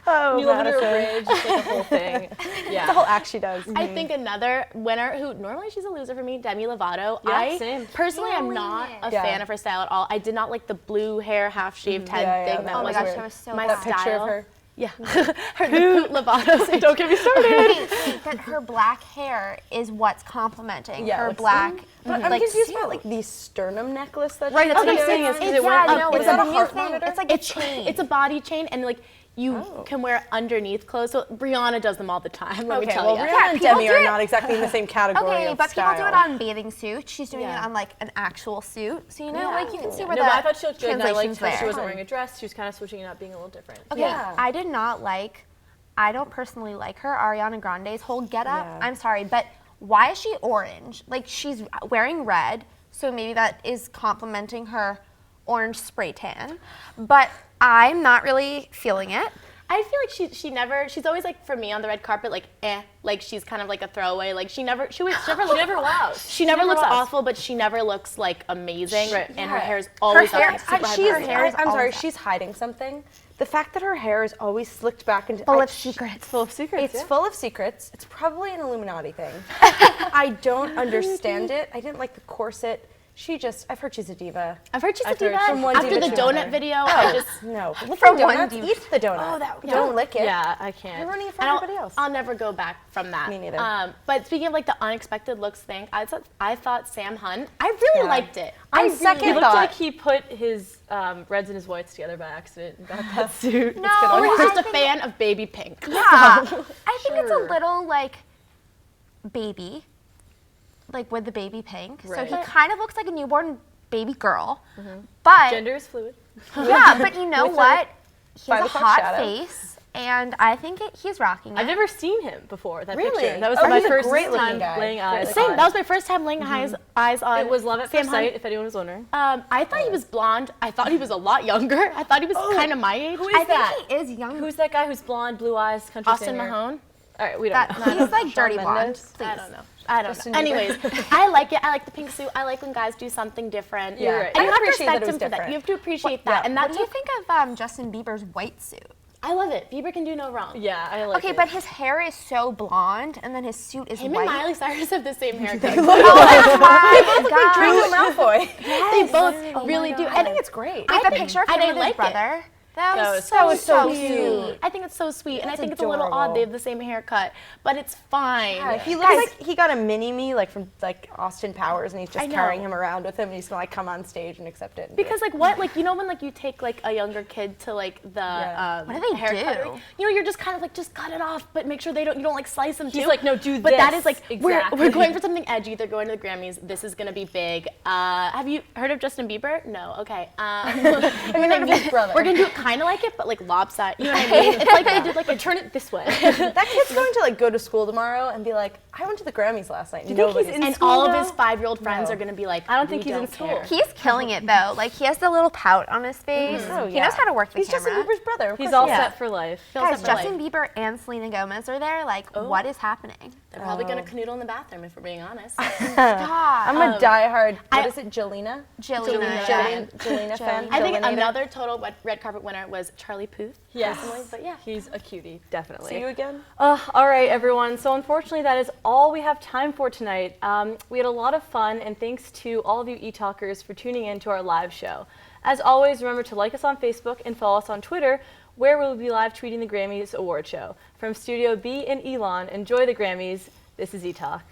Oh, You live under a Madison. bridge, it's like a whole thing. Yeah. The whole act she does. I think another winner who normally she's a loser for me, Demi Lovato. Yeah, I same. personally am not a Yeah. fan of her style at all. I did not like the blue hair, half shaved head Yeah, thing. that That was was weird. That was so my bad. style. Picture of her. Yeah, her the Poot Lovato. Don't get me started. But her black hair is what's complementing Yeah, her looks black. But I'm like, confused suit. about like the sternum necklace that Right, she that's what I'm has. saying, is 'cause It's, it went yeah, up. no, Is it's that a a new heart thing. monitor? It's like a It's chain. it's a body chain and like you can wear underneath clothes. So Brianna does them all the time. Let me Okay, tell well, you. Rihanna and people Demi do are it- not exactly in the same category Okay, of but style. people do it on bathing suits. She's doing Yeah. it on like an actual suit. So you know, Yeah. like you can see where No, the but I thought she looked good, and I liked translation's how she there. wasn't wearing a dress. She was kind of switching it up, being a little different. Okay, Yeah. I did not like. I don't personally like her. Ariana Grande's whole getup. Yeah. I'm sorry, but why is she orange? Like she's wearing red, so maybe that is complementing her orange spray tan. But I'm not really feeling it. I feel like she's always like for me on the red carpet like like she's kind of like a throwaway, like she never looks wows. She never looks wows. awful, but she never looks like amazing, Right. and her Yeah. hair is always her hair, up, super high she's, ponytail. I'm sorry, always up. she's hiding something. The fact that her hair is always slicked back into Full of secrets. Full of secrets. It's full of secrets. It's probably an Illuminati thing. I don't understand it. I didn't like the corset. I've heard she's a diva. I've heard she's a I've heard diva. from one After diva the to donut another. video, I just No, lick From the one donut, diva. eat the donut. Don't lick it. Yeah, I You're can't. ruining it for and everybody else. I'll never go back from that. Me neither. But speaking of like the unexpected looks thing, I thought Sam Hunt. I really liked it. On I second He looked thought- like he put his reds and his whites together by accident and got that suit. No, Or he's just I a think- fan of baby pink. Yeah, I think it's a little like baby, like with the baby pink. So he Right. kind of looks like a newborn baby girl, but Gender is fluid. yeah, but you know With a what? He has a 5 o'clock hot shadow. face, and I think he's rocking it. I've never seen him before. That Really? picture. That was Oh, my he's a first great-looking time guy. laying eyes. Same. on. That was my first time laying eyes on. It was love at Sam first sight. Hunt. If anyone was wondering. I thought he was blonde. I thought he was a lot younger. I thought he was kind of my age. Who is I that? think he is young. Who's that guy who's blonde, blue eyes, country Austin singer? Mahone? All right, we don't know. He's like dirty Shawn blonde. Mendes? Please. I don't know. I don't Justin know. Bieber. Anyways, I like it. I like the pink suit. I like when guys do something different. Yeah. You're right. And I you have to appreciate that respect it was him for that. different. You have to appreciate that. And What that's do you think of Justin Bieber's white suit? I love it. Bieber can do no wrong. Yeah, I like Okay, it. but his hair is so blonde, and then his suit is Him white. and Miley Cyrus have the same haircut. Oh my God. Draco Malfoy. They both really do. I think it's great. Wait, the picture of him and I with his like it. brother. That was so sweet. cute. I think it's so sweet, and I That's think it's a little odd adorable. they have the same haircut, but it's fine. Yeah, he looks like he got a mini-me like from like Austin Powers, and he's I just know. carrying him around with him, and he's gonna like come on stage and accept it. Because like what, like you know when like you take like a younger kid to like the What do they haircut, do? you know you're just kind of like just cut it off, but make sure you don't like slice them He's too. like, no, do But that this. is like Exactly. we're going for something edgy. They're going to the Grammys. This is gonna be big. Have you heard of Justin Bieber? No. Okay. We're gonna heard of Big Brother? We're gonna do it kind kind of like it, but like lopsided. You know what I mean? It's like they did like a turn it this way. That kid's going to like go to school tomorrow and be like, I went to the Grammys last night. Do you think he's in school, all of his 5-year-old friends are going to be like, I don't think he's in school. He's killing it though. Like he has the little pout on his face. Oh, He knows how to work the He's camera. Justin Bieber's brother. He's all set for life. Guys, Justin Bieber and Selena Gomez are there. Like, what is happening? They're probably going to canoodle in the bathroom, if we're being honest. I'm a diehard, what is it, Jelena? Jelena fan. I think another total red carpet winner was Charlie Puth. Yes, personally, but yeah. He's a cutie, definitely. See you again. All right, everyone. So unfortunately, that is all we have time for tonight. We had a lot of fun, and thanks to all of you eTalkers for tuning in to our live show. As always, remember to like us on Facebook and follow us on Twitter, where we'll be live tweeting the Grammys award show. From Studio B in Elon, enjoy the Grammys. This is ETalk.